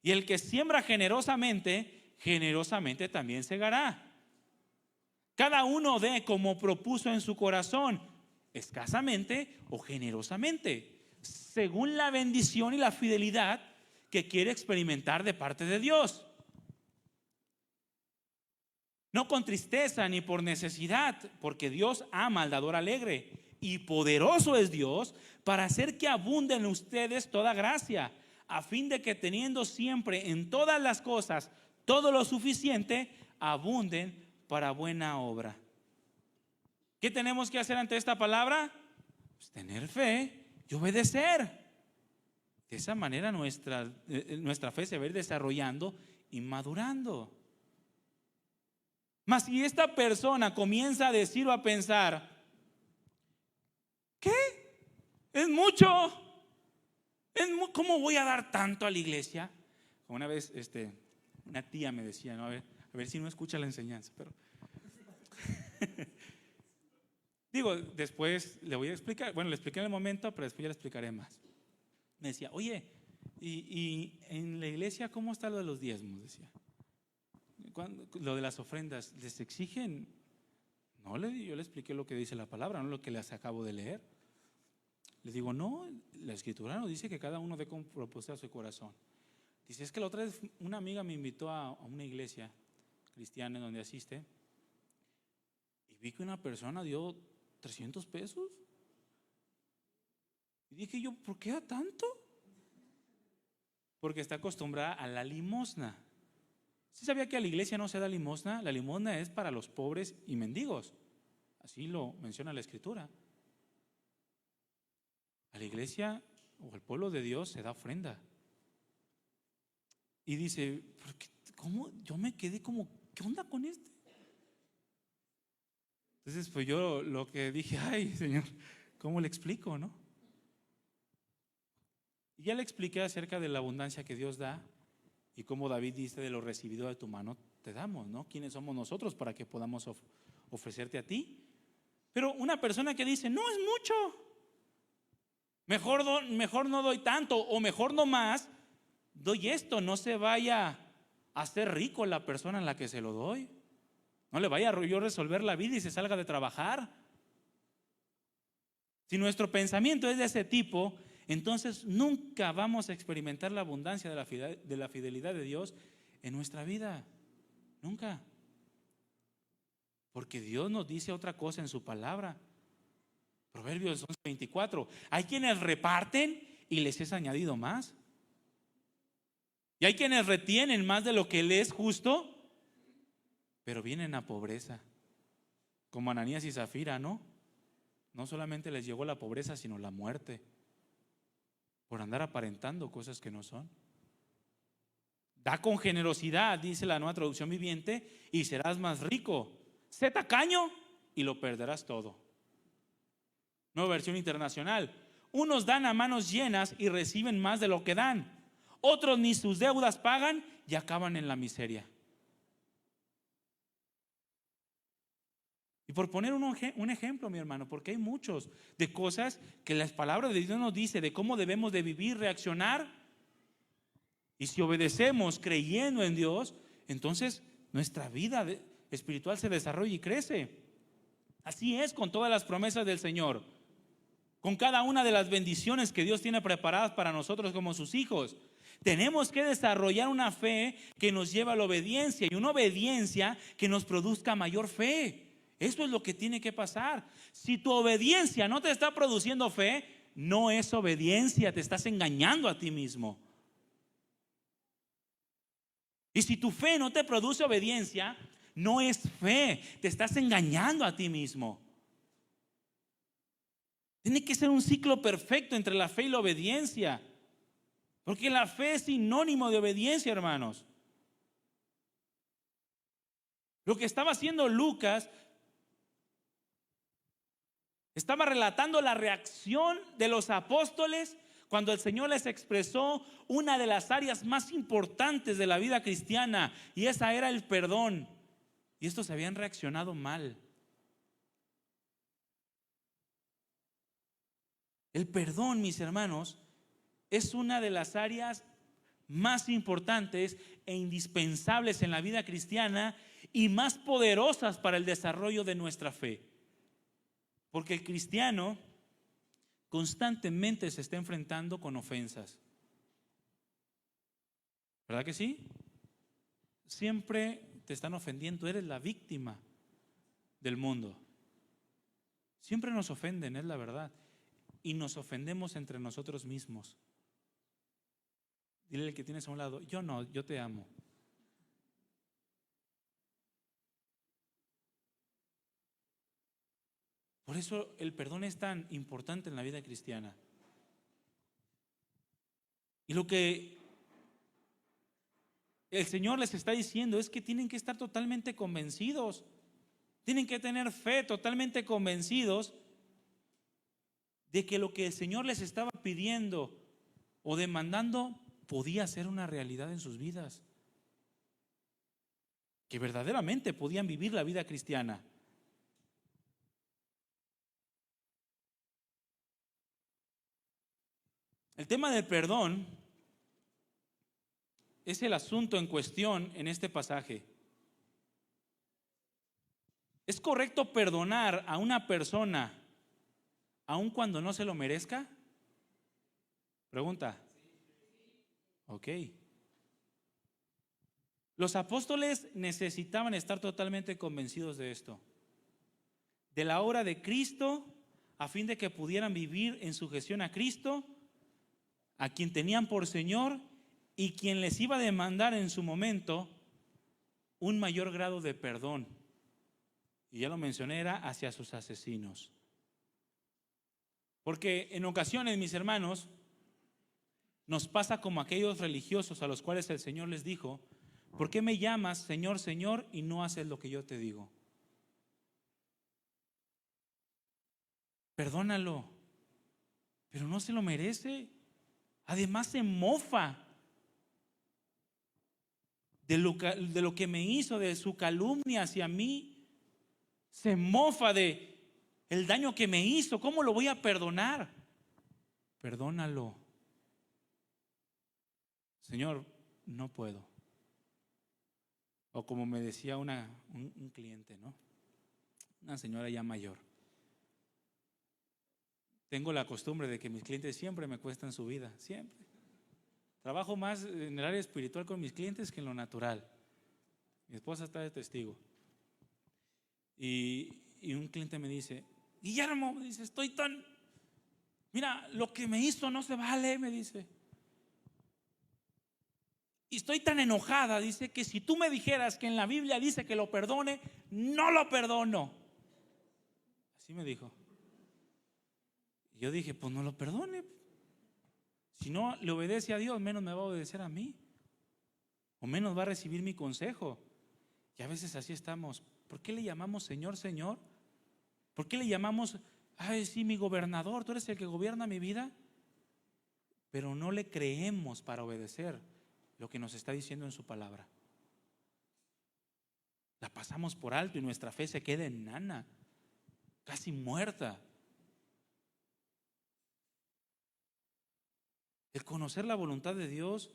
Y el que siembra generosamente, generosamente también segará. Cada uno dé como propuso en su corazón, escasamente o generosamente, según la bendición y la fidelidad que quiere experimentar de parte de Dios. No con tristeza ni por necesidad, porque Dios ama al dador alegre, y poderoso es Dios para hacer que abunde en ustedes toda gracia, a fin de que teniendo siempre en todas las cosas todo lo suficiente, abunden para buena obra. ¿Qué tenemos que hacer ante esta palabra? Pues tener fe y obedecer. De esa manera nuestra fe se va a ir desarrollando y madurando. Mas si esta persona comienza a decir o a pensar, ¿qué? Es mucho. ¿Cómo voy a dar tanto a la iglesia? Una vez una tía me decía, ¿no? A ver si no escucha la enseñanza, pero digo, después le voy a explicar. Bueno, le expliqué en el momento, pero después ya le explicaré más. Me decía, oye, ¿y en la iglesia cómo está lo de los diezmos? Decía, lo de las ofrendas, ¿les exigen? No, yo le expliqué lo que dice la palabra, no lo que les acabo de leer. Le digo, no, la escritura nos dice que cada uno dé con propósito a su corazón. Dice, es que la otra vez una amiga me invitó a una iglesia cristiana en donde asiste, y vi que una persona dio 300 pesos. Y dije yo, ¿por qué da tanto? Porque está acostumbrada a la limosna. ¿Sí sabía que a la iglesia no se da limosna? La limosna es para los pobres y mendigos. Así lo menciona la escritura. A la iglesia o al pueblo de Dios se da ofrenda. Y dice, ¿cómo? Yo me quedé como, ¿qué onda con este? Entonces pues yo lo que dije, ay Señor, ¿cómo le explico, no? Y ya le expliqué acerca de la abundancia que Dios da y cómo David dice, de lo recibido de tu mano te damos, ¿no? ¿Quiénes somos nosotros para que podamos ofrecerte a ti? Pero una persona que dice, no es mucho, mejor no doy tanto, o mejor no más, doy esto, no se vaya a hacer rico la persona en la que se lo doy. No le vaya yo a resolver la vida y se salga de trabajar. Si nuestro pensamiento es de ese tipo, entonces nunca vamos a experimentar la abundancia de la fidelidad de Dios en nuestra vida. Nunca. Porque Dios nos dice otra cosa en su palabra. Proverbios 11:24. Hay quienes reparten y les es añadido más. Y hay quienes retienen más de lo que les es justo, pero vienen a pobreza, como Ananías y Zafira, ¿no? No solamente les llegó la pobreza, sino la muerte, por andar aparentando cosas que no son. Da con generosidad, dice la Nueva Traducción Viviente, y serás más rico. Sé tacaño y lo perderás todo. Nueva Versión Internacional. Unos dan a manos llenas y reciben más de lo que dan. Otros ni sus deudas pagan y acaban en la miseria. Y por poner un ejemplo, mi hermano, porque hay muchos de cosas que las palabras de Dios nos dice de cómo debemos de vivir, reaccionar. Y si obedecemos creyendo en Dios, entonces nuestra vida espiritual se desarrolla y crece. Así es con todas las promesas del Señor, con cada una de las bendiciones que Dios tiene preparadas para nosotros como sus hijos. Tenemos que desarrollar una fe que nos lleva a la obediencia, y una obediencia que nos produzca mayor fe. Eso es lo que tiene que pasar. Si tu obediencia no te está produciendo fe, no es obediencia, te estás engañando a ti mismo. Y si tu fe no te produce obediencia, no es fe, te estás engañando a ti mismo. Tiene que ser un ciclo perfecto entre la fe y la obediencia, porque la fe es sinónimo de obediencia, hermanos. Lo que estaba haciendo Lucas, estaba relatando la reacción de los apóstoles cuando el Señor les expresó una de las áreas más importantes de la vida cristiana, y esa era el perdón. Y estos habían reaccionado mal. El perdón, mis hermanos, es una de las áreas más importantes e indispensables en la vida cristiana y más poderosas para el desarrollo de nuestra fe. Porque el cristiano constantemente se está enfrentando con ofensas. ¿Verdad que sí? Siempre te están ofendiendo, eres la víctima del mundo. Siempre nos ofenden, es la verdad. Y nos ofendemos entre nosotros mismos. Dile al que tienes a un lado, yo no, yo te amo. Por eso el perdón es tan importante en la vida cristiana. Y lo que el Señor les está diciendo es que tienen que estar totalmente convencidos. Tienen que tener fe, totalmente convencidos de que lo que el Señor les estaba pidiendo o demandando podía ser una realidad en sus vidas. Que verdaderamente podían vivir la vida cristiana. El tema del perdón es el asunto en cuestión en este pasaje. ¿Es correcto perdonar a una persona aun cuando no se lo merezca? Pregunta. Ok. Los apóstoles necesitaban estar totalmente convencidos de esto, de la obra de Cristo, a fin de que pudieran vivir en sujeción a Cristo, a quien tenían por Señor y quien les iba a demandar en su momento un mayor grado de perdón. Y ya lo mencioné, era hacia sus asesinos. Porque en ocasiones, mis hermanos, nos pasa como aquellos religiosos a los cuales el Señor les dijo: ¿por qué me llamas Señor, Señor, y no haces lo que yo te digo? Perdónalo, pero no se lo merece. Además se mofa de lo que me hizo, de su calumnia hacia mí. Se mofa de el daño que me hizo. ¿Cómo lo voy a perdonar? Perdónalo. Señor, no puedo. O como me decía un cliente, ¿no? Una señora ya mayor. Tengo la costumbre de que mis clientes siempre me cuestan su vida, siempre. Trabajo más en el área espiritual con mis clientes que en lo natural. Mi esposa está de testigo. Y un cliente me dice: Guillermo, me dice, mira, lo que me hizo no se vale, me dice. Y estoy tan enojada, dice, que si tú me dijeras que en la Biblia dice que lo perdone, no lo perdono. Así me dijo. Y yo dije, pues no lo perdone. Si no le obedece a Dios, menos me va a obedecer a mí. O menos va a recibir mi consejo. Y a veces así estamos. ¿Por qué le llamamos Señor, Señor? ¿Por qué le llamamos, ay, sí, mi gobernador, tú eres el que gobierna mi vida? Pero no le creemos para obedecer lo que nos está diciendo en su palabra. La pasamos por alto y nuestra fe se queda enana, casi muerta. El conocer la voluntad de Dios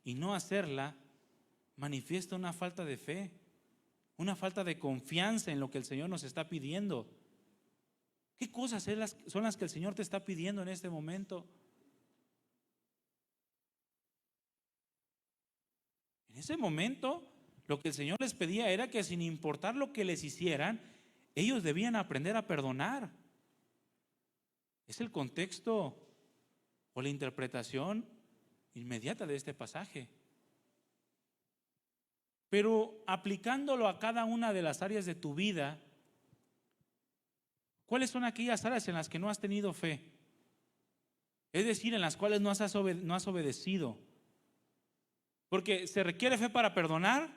y no hacerla manifiesta una falta de fe, una falta de confianza en lo que el Señor nos está pidiendo. ¿Qué cosas son las que el Señor te está pidiendo en este momento? En ese momento, lo que el Señor les pedía era que, sin importar lo que les hicieran, ellos debían aprender a perdonar. Es el contexto o la interpretación inmediata de este pasaje. Pero aplicándolo a cada una de las áreas de tu vida, ¿cuáles son aquellas áreas en las que no has tenido fe? Es decir, en las cuales no has obedecido. Porque ¿se requiere fe para perdonar?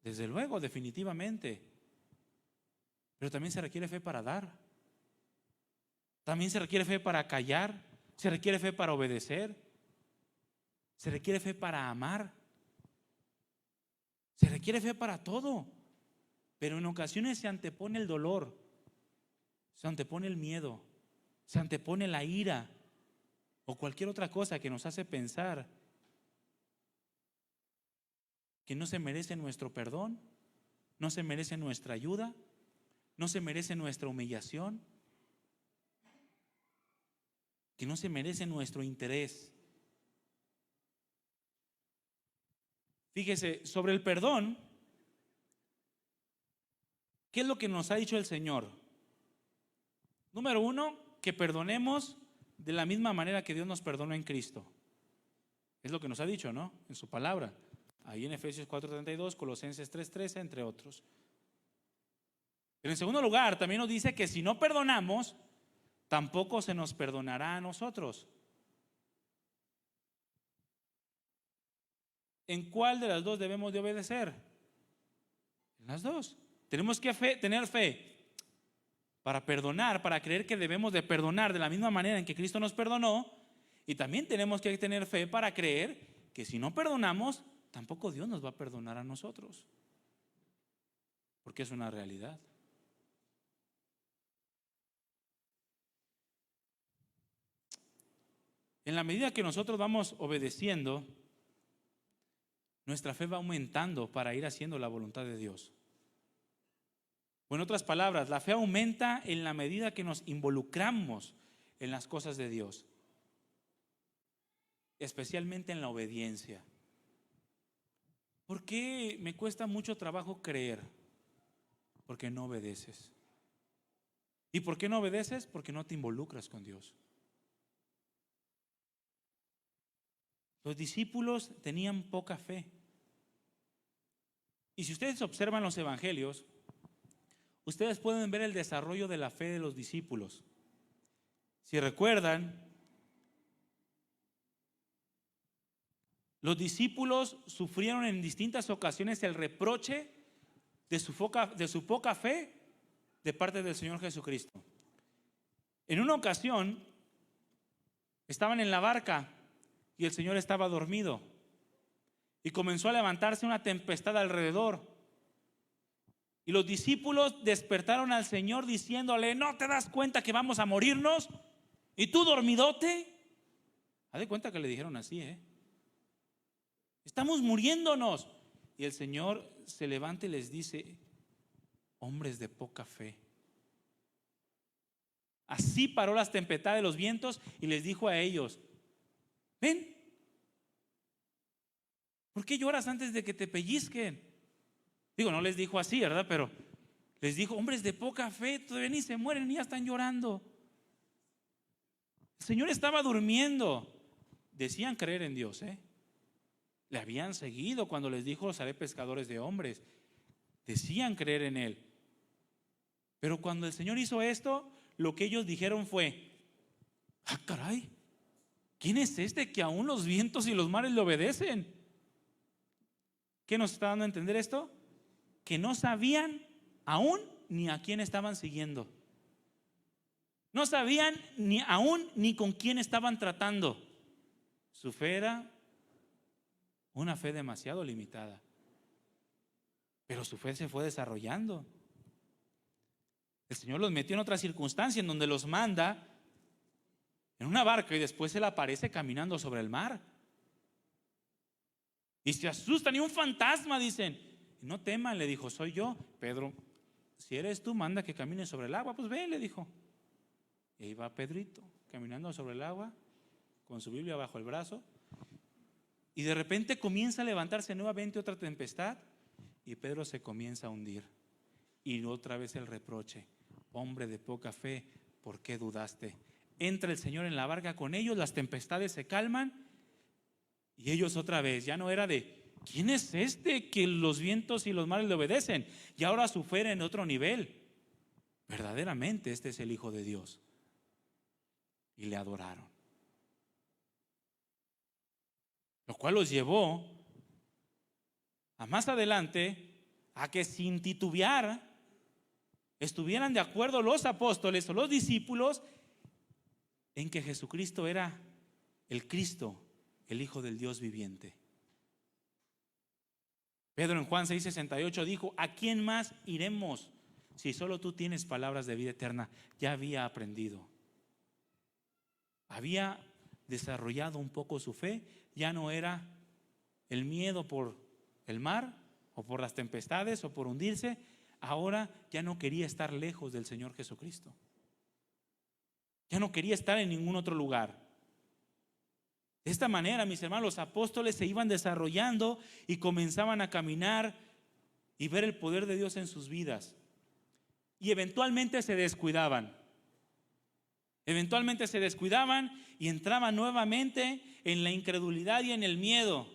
Desde luego, definitivamente. Pero también se requiere fe para dar. También se requiere fe para callar. Se requiere fe para obedecer. Se requiere fe para amar. Se requiere fe para todo. Pero en ocasiones se antepone el dolor, se antepone el miedo, se antepone la ira o cualquier otra cosa que nos hace pensar que no se merece nuestro perdón, no se merece nuestra ayuda, no se merece nuestra humillación, que no se merece nuestro interés. Fíjese, sobre el perdón, ¿qué es lo que nos ha dicho el Señor? Número uno, que perdonemos de la misma manera que Dios nos perdonó en Cristo. Es lo que nos ha dicho, ¿no? En su palabra. Ahí en Efesios 4:32, Colosenses 3:13, entre otros. Pero en segundo lugar, también nos dice que si no perdonamos, tampoco se nos perdonará a nosotros. ¿En cuál de las dos debemos de obedecer? En las dos. Tenemos que tener fe para perdonar, para creer que debemos de perdonar de la misma manera en que Cristo nos perdonó. Y también tenemos que tener fe para creer que si no perdonamos, tampoco Dios nos va a perdonar a nosotros. Porque es una realidad. En la medida que nosotros vamos obedeciendo, nuestra fe va aumentando para ir haciendo la voluntad de Dios. O en otras palabras, la fe aumenta en la medida que nos involucramos en las cosas de Dios, especialmente en la obediencia. ¿Por qué me cuesta mucho trabajo creer? Porque no obedeces. ¿Y por qué no obedeces? Porque no te involucras con Dios. Los discípulos tenían poca fe. Y si ustedes observan los evangelios, ustedes pueden ver el desarrollo de la fe de los discípulos. Si recuerdan, los discípulos sufrieron en distintas ocasiones el reproche de su poca fe de parte del Señor Jesucristo. En una ocasión, estaban en la barca y el Señor estaba dormido y comenzó a levantarse una tempestad alrededor. Y los discípulos despertaron al Señor diciéndole: ¿no te das cuenta que vamos a morirnos? ¿Y tú dormidote? Haz de cuenta que le dijeron así, estamos muriéndonos. Y el Señor se levanta y les dice: hombres de poca fe. Así paró las tempestades de los vientos y les dijo a ellos: ven, ¿por qué lloras antes de que te pellizquen? Digo, no les dijo así, ¿verdad? Pero les dijo: hombres de poca fe, todavía ni se mueren y ya están llorando. El Señor estaba durmiendo. Decían creer en Dios, Le habían seguido cuando les dijo: os haré pescadores de hombres. Decían creer en Él. Pero cuando el Señor hizo esto, lo que ellos dijeron fue: ¡ah, caray! ¿Quién es este que aún los vientos y los mares le obedecen? ¿Qué nos está dando a entender esto? Que no sabían aún ni a quién estaban siguiendo. No sabían ni aún ni con quién estaban tratando. Su fe era una fe demasiado limitada. Pero su fe se fue desarrollando. El Señor los metió en otra circunstancia en donde los manda en una barca y después Él aparece caminando sobre el mar. Y se asustan, y un fantasma, dicen. No teman, le dijo: soy yo. Pedro: si eres tú, manda que camine sobre el agua. Pues ven, le dijo. Y ahí va Pedrito caminando sobre el agua con su Biblia bajo el brazo. Y de repente comienza a levantarse nuevamente otra tempestad y Pedro se comienza a hundir. Y otra vez el reproche: hombre de poca fe, ¿por qué dudaste? Entra el Señor en la barca con ellos, las tempestades se calman y ellos otra vez, ya no era de ¿quién es este que los vientos y los mares le obedecen? Y ahora su fe era en otro nivel. Verdaderamente este es el Hijo de Dios. Y le adoraron. Lo cual los llevó a más adelante a que sin titubear estuvieran de acuerdo los apóstoles o los discípulos en que Jesucristo era el Cristo, el Hijo del Dios viviente. Pedro en Juan 6:68 dijo: ¿a quién más iremos si solo tú tienes palabras de vida eterna? Ya había aprendido, había desarrollado un poco su fe. Ya no era el miedo por el mar o por las tempestades o por hundirse. ahora ya no quería estar lejos del Señor Jesucristo. Ya no quería estar en ningún otro lugar. De esta manera, mis hermanos, los apóstoles se iban desarrollando y comenzaban a caminar y ver el poder de Dios en sus vidas. Y eventualmente se descuidaban. Eventualmente se descuidaban y entraban nuevamente en la incredulidad y en el miedo.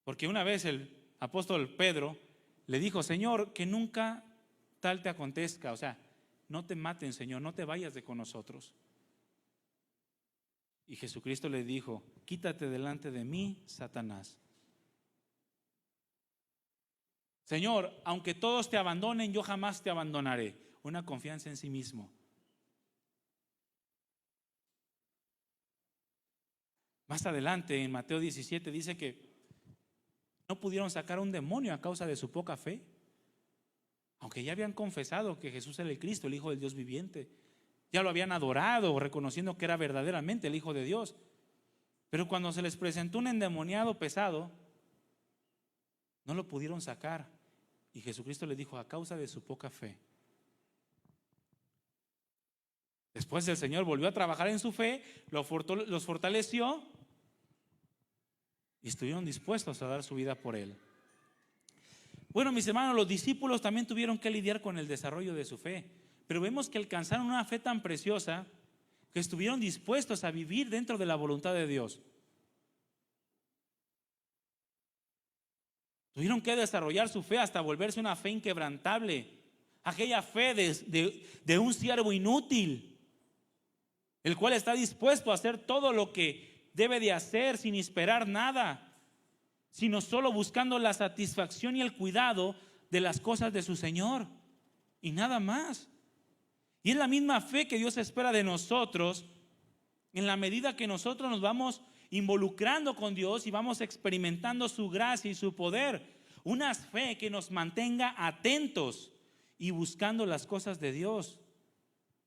Porque una vez el apóstol Pedro le dijo: Señor, que nunca tal te acontezca. O sea, no te maten, Señor, no te vayas de con nosotros. Y Jesucristo le dijo: quítate delante de mí, Satanás. Señor, aunque todos te abandonen, yo jamás te abandonaré. Una confianza en sí mismo. Más adelante, en Mateo 17, dice que no pudieron sacar un demonio a causa de su poca fe. Aunque ya habían confesado que Jesús era el Cristo, el Hijo del Dios viviente. Ya lo habían adorado, reconociendo que era verdaderamente el Hijo de Dios. Pero cuando se les presentó un endemoniado pesado, no lo pudieron sacar. Y Jesucristo les dijo: a causa de su poca fe. Después el Señor volvió a trabajar en su fe, los fortaleció y estuvieron dispuestos a dar su vida por Él. Bueno, mis hermanos, los discípulos también tuvieron que lidiar con el desarrollo de su fe. Pero vemos que alcanzaron una fe tan preciosa que estuvieron dispuestos a vivir dentro de la voluntad de Dios. Tuvieron que desarrollar su fe hasta volverse una fe inquebrantable. Aquella fe de un siervo inútil, el cual está dispuesto a hacer todo lo que debe de hacer sin esperar nada, sino solo buscando la satisfacción y el cuidado de las cosas de su Señor y nada más. Y es la misma fe que Dios espera de nosotros en la medida que nosotros nos vamos involucrando con Dios y vamos experimentando su gracia y su poder. Una fe que nos mantenga atentos y buscando las cosas de Dios.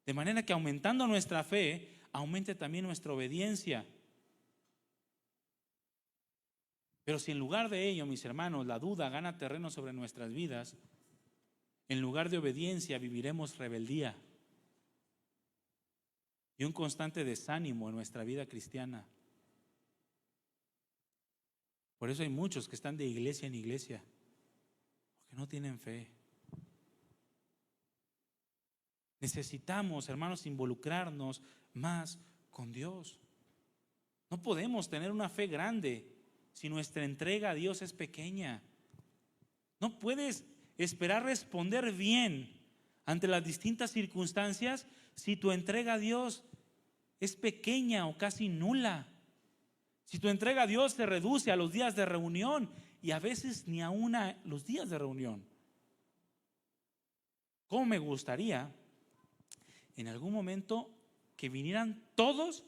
De manera que aumentando nuestra fe, aumente también nuestra obediencia. Pero si en lugar de ello, mis hermanos, la duda gana terreno sobre nuestras vidas, en lugar de obediencia viviremos rebeldía y un constante desánimo en nuestra vida cristiana. Por eso hay muchos que están de iglesia en iglesia, porque no tienen fe. Necesitamos, hermanos, involucrarnos más con Dios. No podemos tener una fe grande si nuestra entrega a Dios es pequeña. No puedes esperar responder bien ante las distintas circunstancias si tu entrega a Dios es pequeña o casi nula. Si tu entrega a Dios se reduce a los días de reunión y a veces ni aún a los días de reunión. ¿Cómo me gustaría en algún momento que vinieran todos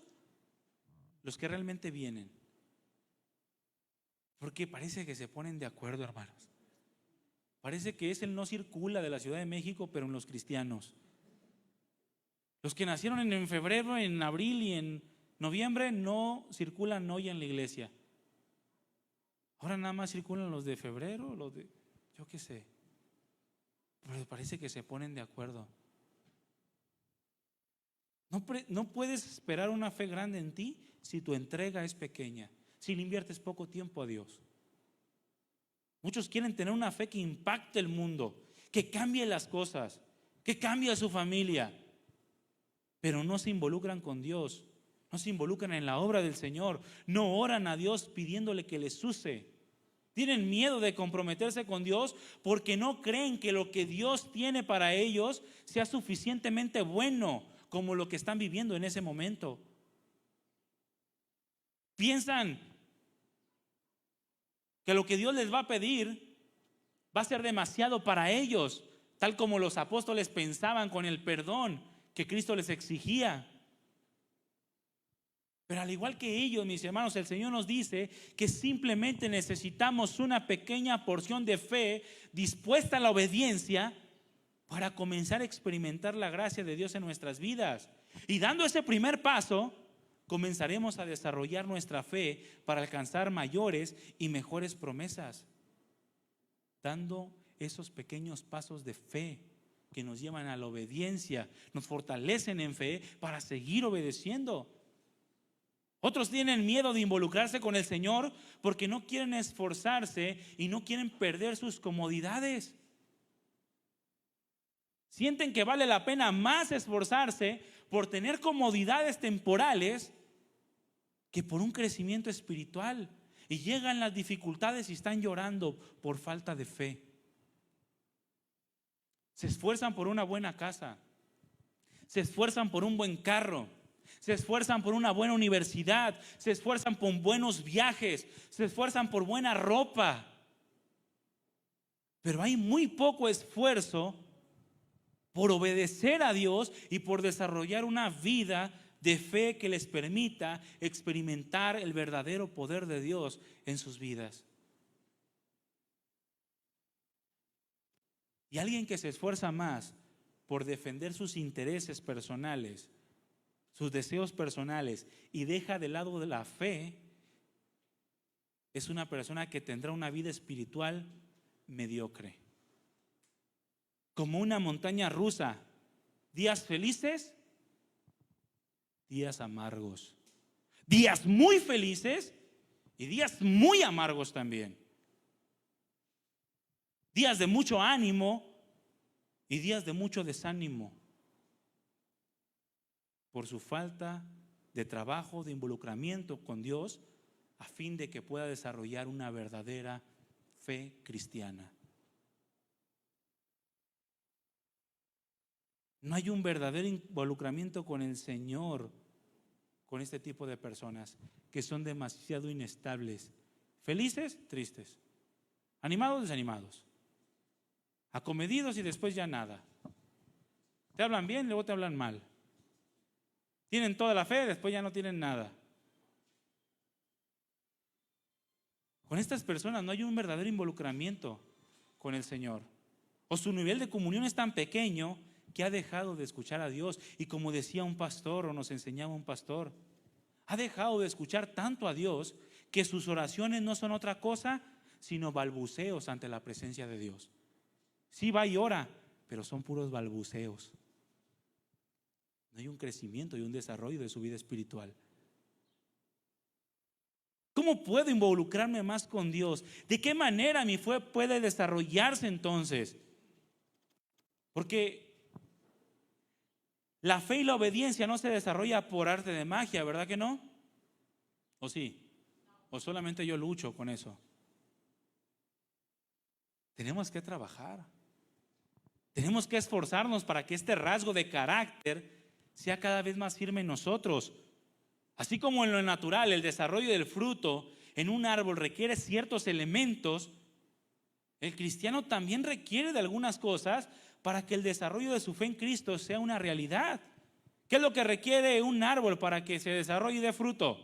los que realmente vienen? Porque parece que se ponen de acuerdo, hermanos. Parece que ese no circula de la Ciudad de México, pero en los cristianos. Los que nacieron en febrero, en abril y en noviembre no circulan hoy en la iglesia. Ahora nada más circulan los de febrero, los de, yo qué sé. Pero parece que se ponen de acuerdo. No puedes esperar una fe grande en ti si tu entrega es pequeña, si le inviertes poco tiempo a Dios. Muchos quieren tener una fe que impacte el mundo, que cambie las cosas, que cambie a su familia, pero no se involucran con Dios, no se involucran en la obra del Señor, no oran a Dios pidiéndole que les use. Tienen miedo de comprometerse con Dios porque no creen que lo que Dios tiene para ellos sea suficientemente bueno como lo que están viviendo en ese momento. Piensan que lo que Dios les va a pedir va a ser demasiado para ellos, tal como los apóstoles pensaban con el perdón que Cristo les exigía. Pero al igual que ellos, mis hermanos, el Señor nos dice que simplemente necesitamos una pequeña porción de fe dispuesta a la obediencia para comenzar a experimentar la gracia de Dios en nuestras vidas. Y dando ese primer paso, comenzaremos a desarrollar nuestra fe para alcanzar mayores y mejores promesas. dando esos pequeños pasos de fe que nos llevan a la obediencia, nos fortalecen en fe para seguir obedeciendo. Otros tienen miedo de involucrarse con el Señor porque no quieren esforzarse y no quieren perder sus comodidades. Sienten que vale la pena más esforzarse por tener comodidades temporales que por un crecimiento espiritual. Y llegan las dificultades y están llorando por falta de fe. Se esfuerzan por una buena casa, se esfuerzan por un buen carro, se esfuerzan por una buena universidad, se esfuerzan por buenos viajes, se esfuerzan por buena ropa. Pero hay muy poco esfuerzo por obedecer a Dios y por desarrollar una vida de fe que les permita experimentar el verdadero poder de Dios en sus vidas. Y alguien que se esfuerza más por defender sus intereses personales, sus deseos personales, y deja de lado de la fe, es una persona que tendrá una vida espiritual mediocre. Como una montaña rusa, días felices, días amargos, días muy felices y días muy amargos también. Días de mucho ánimo y días de mucho desánimo por su falta de trabajo, de involucramiento con Dios, a fin de que pueda desarrollar una verdadera fe cristiana. No hay un verdadero involucramiento con el Señor con este tipo de personas que son demasiado inestables, felices, tristes, animados, desanimados, acomedidos y después ya nada. Te hablan bien, luego te hablan mal. Tienen toda la fe, después ya no tienen nada. Con estas personas no hay un verdadero involucramiento con el Señor. O su nivel de comunión es tan pequeño que ha dejado de escuchar a Dios. Y como decía un pastor o nos enseñaba un pastor, ha dejado de escuchar tanto a Dios que sus oraciones no son otra cosa sino balbuceos ante la presencia de Dios. Sí va y ora, pero son puros balbuceos. No hay un crecimiento y un desarrollo de su vida espiritual. ¿Cómo puedo involucrarme más con Dios? ¿De qué manera mi fe puede desarrollarse entonces? Porque la fe y la obediencia no se desarrolla por arte de magia, ¿verdad que no? ¿O sí? ¿O solamente yo lucho con eso? Tenemos que trabajar. Tenemos que esforzarnos para que este rasgo de carácter sea cada vez más firme en nosotros. Así como en lo natural, el desarrollo del fruto en un árbol requiere ciertos elementos, el cristiano también requiere de algunas cosas para que el desarrollo de su fe en Cristo sea una realidad. ¿Qué es lo que requiere un árbol para que se desarrolle y dé fruto?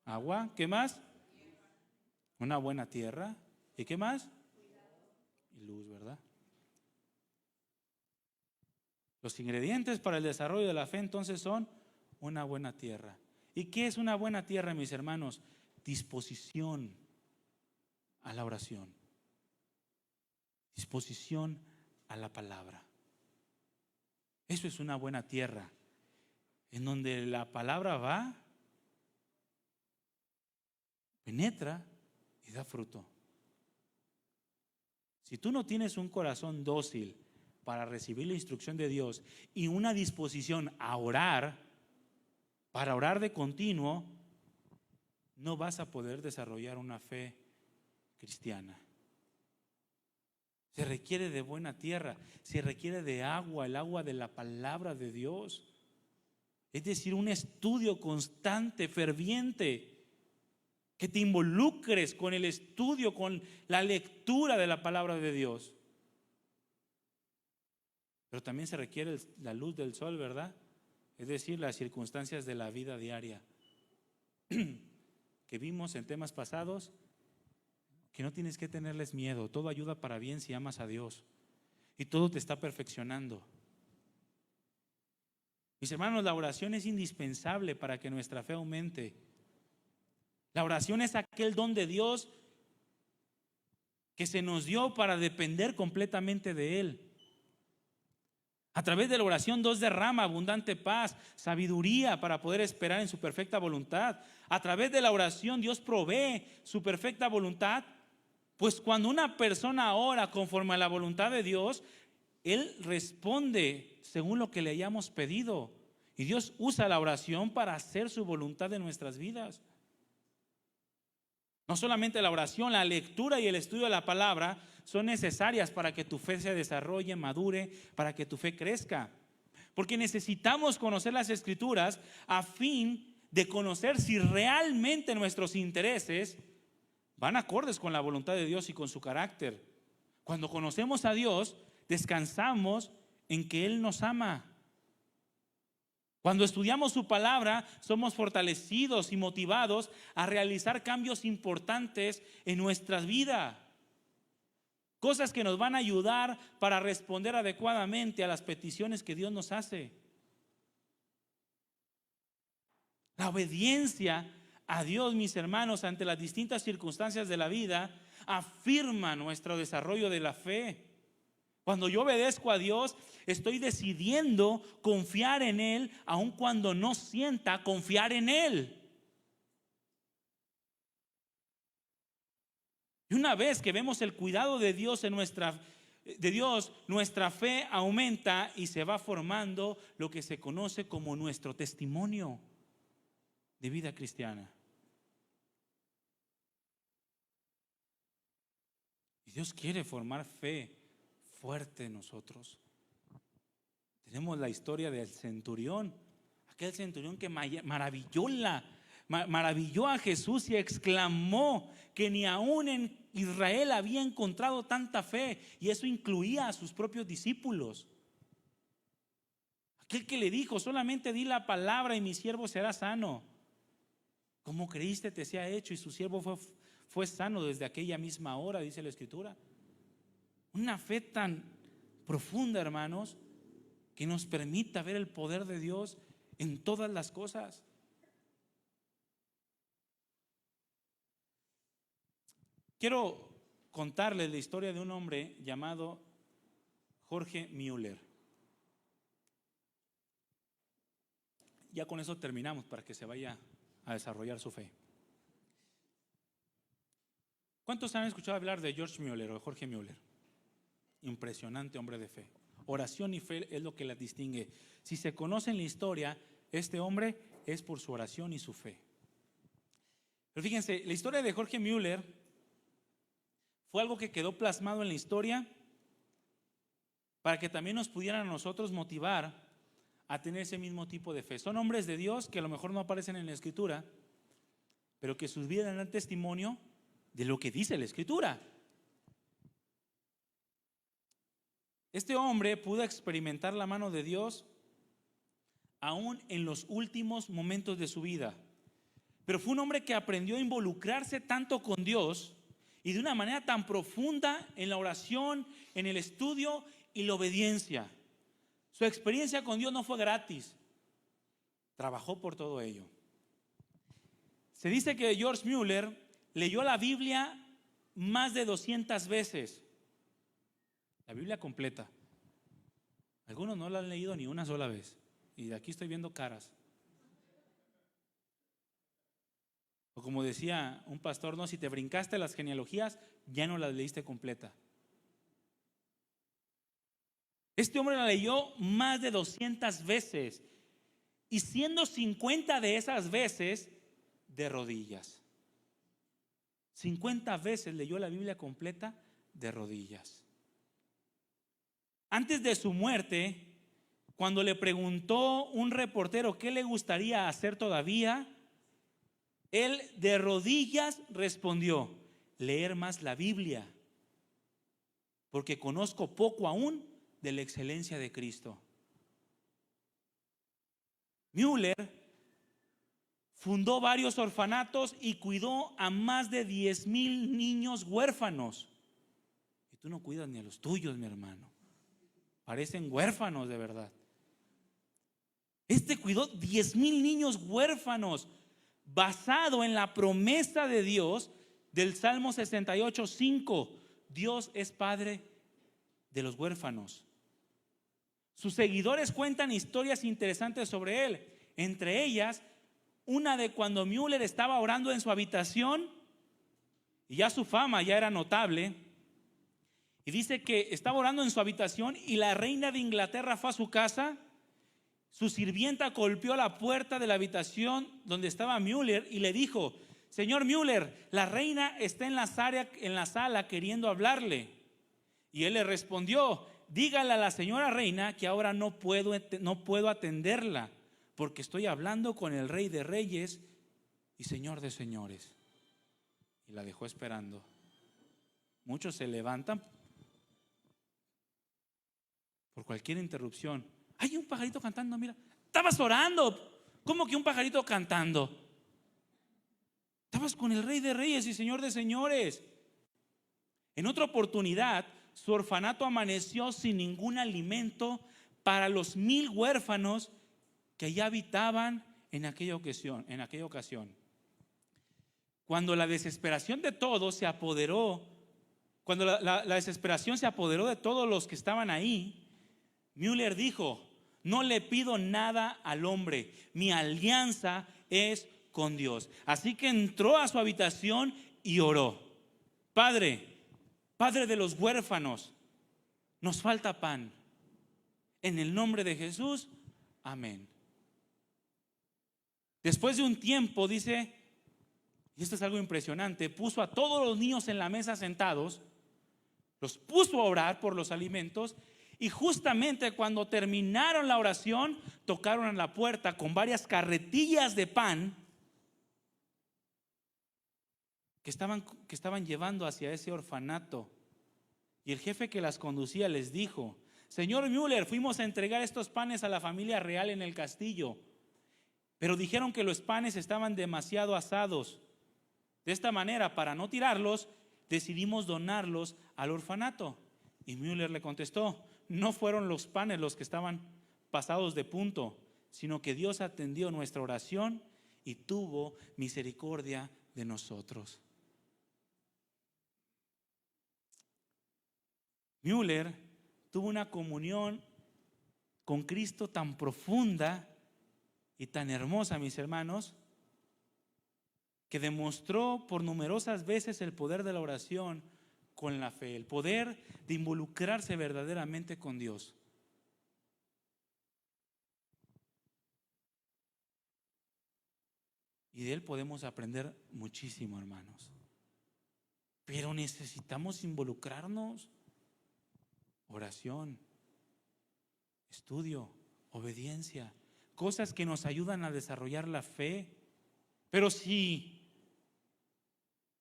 Agua. ¿Qué más? Una buena tierra. ¿Y qué más? Y luz, ¿verdad? Los ingredientes para el desarrollo de la fe entonces son una buena tierra. ¿Y qué es una buena tierra, mis hermanos? Disposición a la oración, disposición a la palabra. Eso es una buena tierra, en donde la palabra va, penetra y da fruto. Si tú no tienes un corazón dócil para recibir la instrucción de Dios y una disposición a orar, para orar de continuo, no vas a poder desarrollar una fe cristiana. Se requiere de buena tierra, se requiere de agua, el agua de la palabra de Dios. Es decir, un estudio constante, ferviente, que te involucres con el estudio, con la lectura de la palabra de Dios. Pero también se requiere la luz del sol, ¿verdad? Es decir, las circunstancias de la vida diaria que vimos en temas pasados, que no tienes que tenerles miedo. Todo ayuda para bien si amas a Dios, y todo te está perfeccionando. Mis hermanos, la oración es indispensable para que nuestra fe aumente. La oración es aquel don de Dios que se nos dio para depender completamente de Él. A través de la oración Dios derrama abundante paz, sabiduría para poder esperar en su perfecta voluntad. A través de la oración Dios provee su perfecta voluntad, pues cuando una persona ora conforme a la voluntad de Dios, Él responde según lo que le hayamos pedido. Y Dios usa la oración para hacer su voluntad en nuestras vidas. No solamente la oración, la lectura y el estudio de la palabra son necesarias para que tu fe se desarrolle, madure, para que tu fe crezca. Porque necesitamos conocer las Escrituras a fin de conocer si realmente nuestros intereses van acordes con la voluntad de Dios y con su carácter. Cuando conocemos a Dios, descansamos en que Él nos ama. Cuando estudiamos su palabra, somos fortalecidos y motivados a realizar cambios importantes en nuestras vidas. Cosas que nos van a ayudar para responder adecuadamente a las peticiones que Dios nos hace. La obediencia a Dios, mis hermanos, ante las distintas circunstancias de la vida, afirma nuestro desarrollo de la fe. Cuando yo obedezco a Dios, estoy decidiendo confiar en Él, aun cuando no sienta confiar en Él. Y una vez que vemos el cuidado de Dios nuestra fe aumenta y se va formando lo que se conoce como nuestro testimonio de vida cristiana. Y Dios quiere formar fe fuerte en nosotros. Tenemos la historia del centurión, aquel centurión que maravilló a Jesús y exclamó que ni aún en Israel había encontrado tanta fe, y eso incluía a sus propios discípulos. Aquel que le dijo: solamente di la palabra y mi siervo será sano. Como creíste te sea hecho, y su siervo fue sano desde aquella misma hora, dice la Escritura. Una fe tan profunda, hermanos, que nos permita ver el poder de Dios en todas las cosas. Quiero contarles la historia de un hombre llamado Jorge Müller. Ya con eso terminamos para que se vaya a desarrollar su fe. ¿Cuántos han escuchado hablar de George Müller o de Jorge Müller? Impresionante hombre de fe. Oración y fe es lo que las distingue. Si se conoce en la historia, este hombre es por su oración y su fe. Pero fíjense, la historia de Jorge Müller fue algo que quedó plasmado en la historia para que también nos pudieran a nosotros motivar a tener ese mismo tipo de fe. Son hombres de Dios que a lo mejor no aparecen en la Escritura, pero que sus vidas dan testimonio de lo que dice la Escritura. Este hombre pudo experimentar la mano de Dios aún en los últimos momentos de su vida, pero fue un hombre que aprendió a involucrarse tanto con Dios y de una manera tan profunda en la oración, en el estudio y la obediencia. Su experiencia con Dios no fue gratis, trabajó por todo ello. Se dice que George Müller leyó la Biblia más de 200 veces. La Biblia completa. Algunos no la han leído ni una sola vez. Y de aquí estoy viendo caras. O como decía un pastor, no, si te brincaste las genealogías, ya no las leíste completa. Este hombre la leyó más de 200 veces. Y siendo 50 de esas veces de rodillas. 50 veces leyó la Biblia completa de rodillas. Antes de su muerte, cuando le preguntó un reportero qué le gustaría hacer todavía, él de rodillas respondió: leer más la Biblia, porque conozco poco aún de la excelencia de Cristo. Müller fundó varios orfanatos y cuidó a más de 10,000 niños huérfanos. Y tú no cuidas ni a los tuyos, mi hermano. Parecen huérfanos de verdad. Este cuidó 10,000 niños huérfanos basado en la promesa de Dios del Salmo 68:5. Dios es padre de los huérfanos. Sus seguidores cuentan historias interesantes sobre él. Entre ellas, una de cuando Müller estaba orando en su habitación y ya su fama ya era notable. Y dice que estaba orando en su habitación y la reina de Inglaterra fue a su casa. Su sirvienta golpeó la puerta de la habitación donde estaba Müller y le dijo: señor Müller, la reina está en la sala queriendo hablarle. Y él le respondió: dígale a la señora reina que ahora no puedo atenderla, porque estoy hablando con el Rey de Reyes y Señor de Señores. Y la dejó esperando. Muchos se levantan por cualquier interrupción. Hay un pajarito cantando, mira. Estabas orando. ¿Cómo que un pajarito cantando? Estabas con el Rey de Reyes y Señor de Señores. En otra oportunidad, su orfanato amaneció sin ningún alimento para los 1000 huérfanos que allá habitaban en aquella ocasión. Cuando la desesperación de todos se apoderó, cuando la desesperación se apoderó de todos los que estaban ahí, Müller dijo: no le pido nada al hombre, mi alianza es con Dios. Así que entró a su habitación y oró: Padre de los huérfanos, nos falta pan. En el nombre de Jesús, amén. Después de un tiempo, dice, y esto es algo impresionante, puso a todos los niños en la mesa sentados, los puso a orar por los alimentos. Y justamente cuando terminaron la oración, tocaron en la puerta con varias carretillas de pan que estaban llevando hacia ese orfanato. Y el jefe que las conducía les dijo: señor Müller, fuimos a entregar estos panes a la familia real en el castillo, pero dijeron que los panes estaban demasiado asados. De esta manera, para no tirarlos, decidimos donarlos al orfanato. Y Müller le contestó: no fueron los panes los que estaban pasados de punto, sino que Dios atendió nuestra oración y tuvo misericordia de nosotros. Müller tuvo una comunión con Cristo tan profunda y tan hermosa, mis hermanos, que demostró por numerosas veces el poder de la oración con la fe, el poder de involucrarse verdaderamente con Dios. Y de él podemos aprender muchísimo, hermanos. Pero necesitamos involucrarnos. Oración, estudio, obediencia, cosas que nos ayudan a desarrollar la fe. Pero si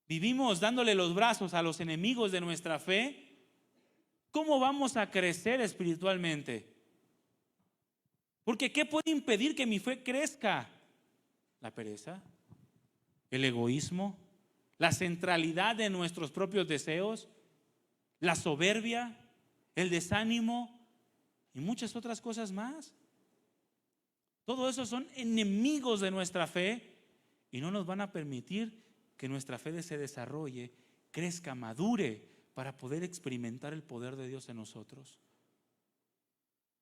vivimos dándole los brazos a los enemigos de nuestra fe, ¿cómo vamos a crecer espiritualmente? Porque ¿qué puede impedir que mi fe crezca? La pereza, el egoísmo, la centralidad de nuestros propios deseos, la soberbia, el desánimo y muchas otras cosas más. Todo eso son enemigos de nuestra fe y no nos van a permitir que nuestra fe se desarrolle, crezca, madure para poder experimentar el poder de Dios en nosotros.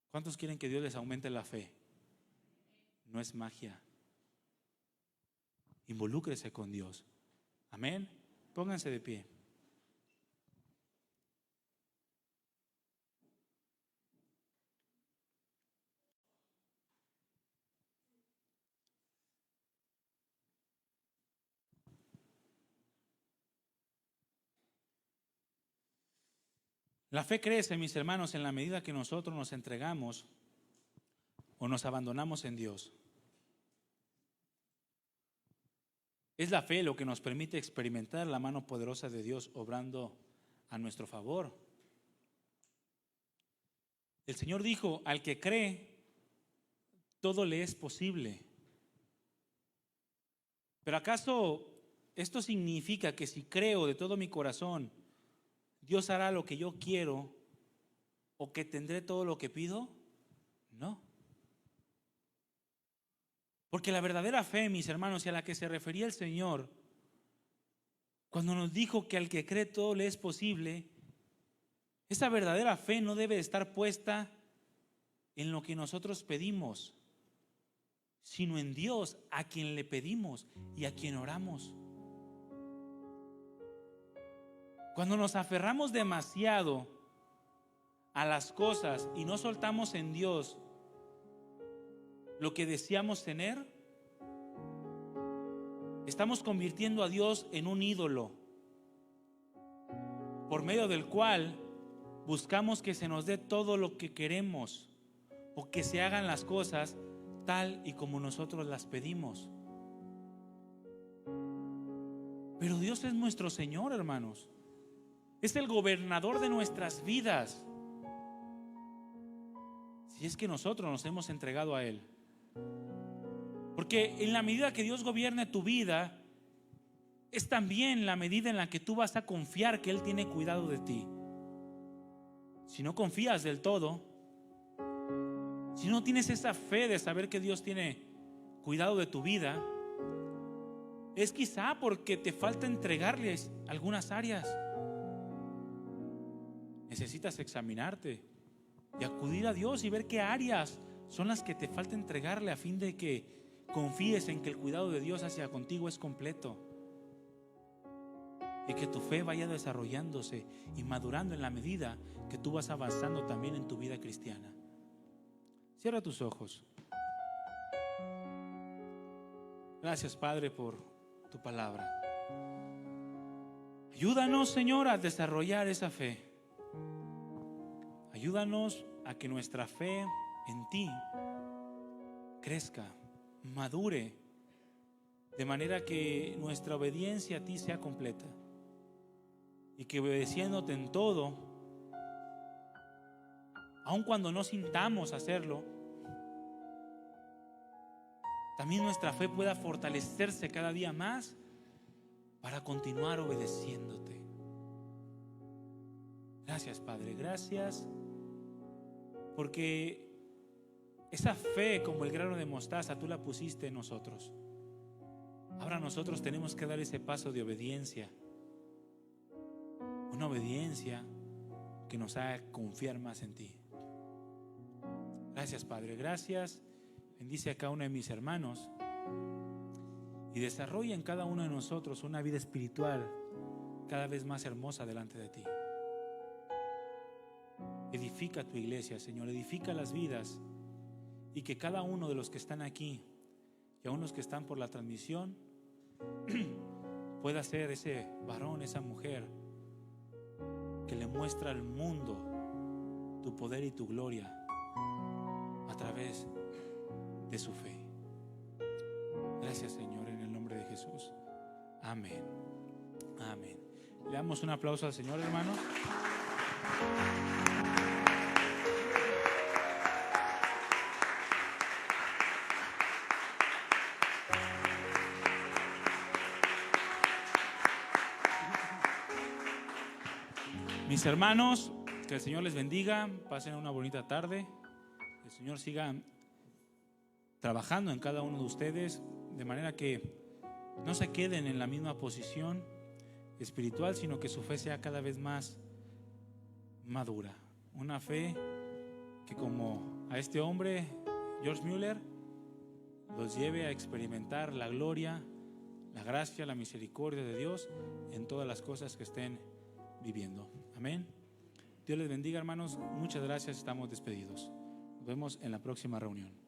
¿Cuántos quieren que Dios les aumente la fe? No es magia. Involúcrese con Dios. Amén. Pónganse de pie. La fe crece, mis hermanos, en la medida que nosotros nos entregamos o nos abandonamos en Dios. Es la fe lo que nos permite experimentar la mano poderosa de Dios obrando a nuestro favor. El Señor dijo: al que cree, todo le es posible. Pero ¿acaso esto significa que si creo de todo mi corazón, Dios hará lo que yo quiero o que tendré todo lo que pido? No. Porque la verdadera fe, mis hermanos, y a la que se refería el Señor cuando nos dijo que al que cree todo le es posible, Esa verdadera fe no debe estar puesta en lo que nosotros pedimos, sino en Dios, a quien le pedimos y a quien oramos. Cuando nos aferramos demasiado a las cosas y no soltamos en Dios lo que deseamos tener, estamos convirtiendo a Dios en un ídolo, por medio del cual buscamos que se nos dé todo lo que queremos o que se hagan las cosas tal y como nosotros las pedimos. Pero Dios es nuestro Señor, hermanos. Es el gobernador de nuestras vidas, si es que nosotros nos hemos entregado a Él. Porque en la medida que Dios gobierne tu vida, es también la medida en la que tú vas a confiar que Él tiene cuidado de ti. Si no confías del todo, si no tienes esa fe de saber que Dios tiene cuidado de tu vida, es quizá porque te falta entregarles algunas áreas. Necesitas examinarte y acudir a Dios y ver qué áreas son las que te falta entregarle, a fin de que confíes en que el cuidado de Dios hacia contigo es completo, y que tu fe vaya desarrollándose y madurando en la medida que tú vas avanzando también en tu vida cristiana. Cierra tus ojos. Gracias, Padre, por tu palabra. Ayúdanos, Señor, a desarrollar esa fe. Ayúdanos a que nuestra fe en ti crezca, madure, de manera que nuestra obediencia a ti sea completa, y que obedeciéndote en todo, aun cuando no sintamos hacerlo, también nuestra fe pueda fortalecerse cada día más para continuar obedeciéndote. Gracias, Padre, gracias, porque esa fe, como el grano de mostaza, tú la pusiste en nosotros. Ahora nosotros tenemos que dar ese paso de obediencia, una obediencia que nos haga confiar más en ti. Gracias, Padre, gracias. Bendice a cada uno de mis hermanos y desarrolla en cada uno de nosotros una vida espiritual cada vez más hermosa delante de ti. Edifica tu iglesia, Señor, edifica las vidas, y que cada uno de los que están aquí y aún los que están por la transmisión pueda ser ese varón, esa mujer que le muestra al mundo tu poder y tu gloria a través de su fe. Gracias, Señor, en el nombre de Jesús. Amén. Amén. Le damos un aplauso al Señor, hermanos. Mis hermanos, que el Señor les bendiga, pasen una bonita tarde. El Señor siga trabajando en cada uno de ustedes, de manera que no se queden en la misma posición espiritual, sino que su fe sea cada vez más madura. Una fe que, como a este hombre, George Mueller, los lleve a experimentar la gloria, la gracia, la misericordia de Dios en todas las cosas que estén viviendo. Amén. Dios les bendiga, hermanos. Muchas gracias. Estamos despedidos. Nos vemos en la próxima reunión.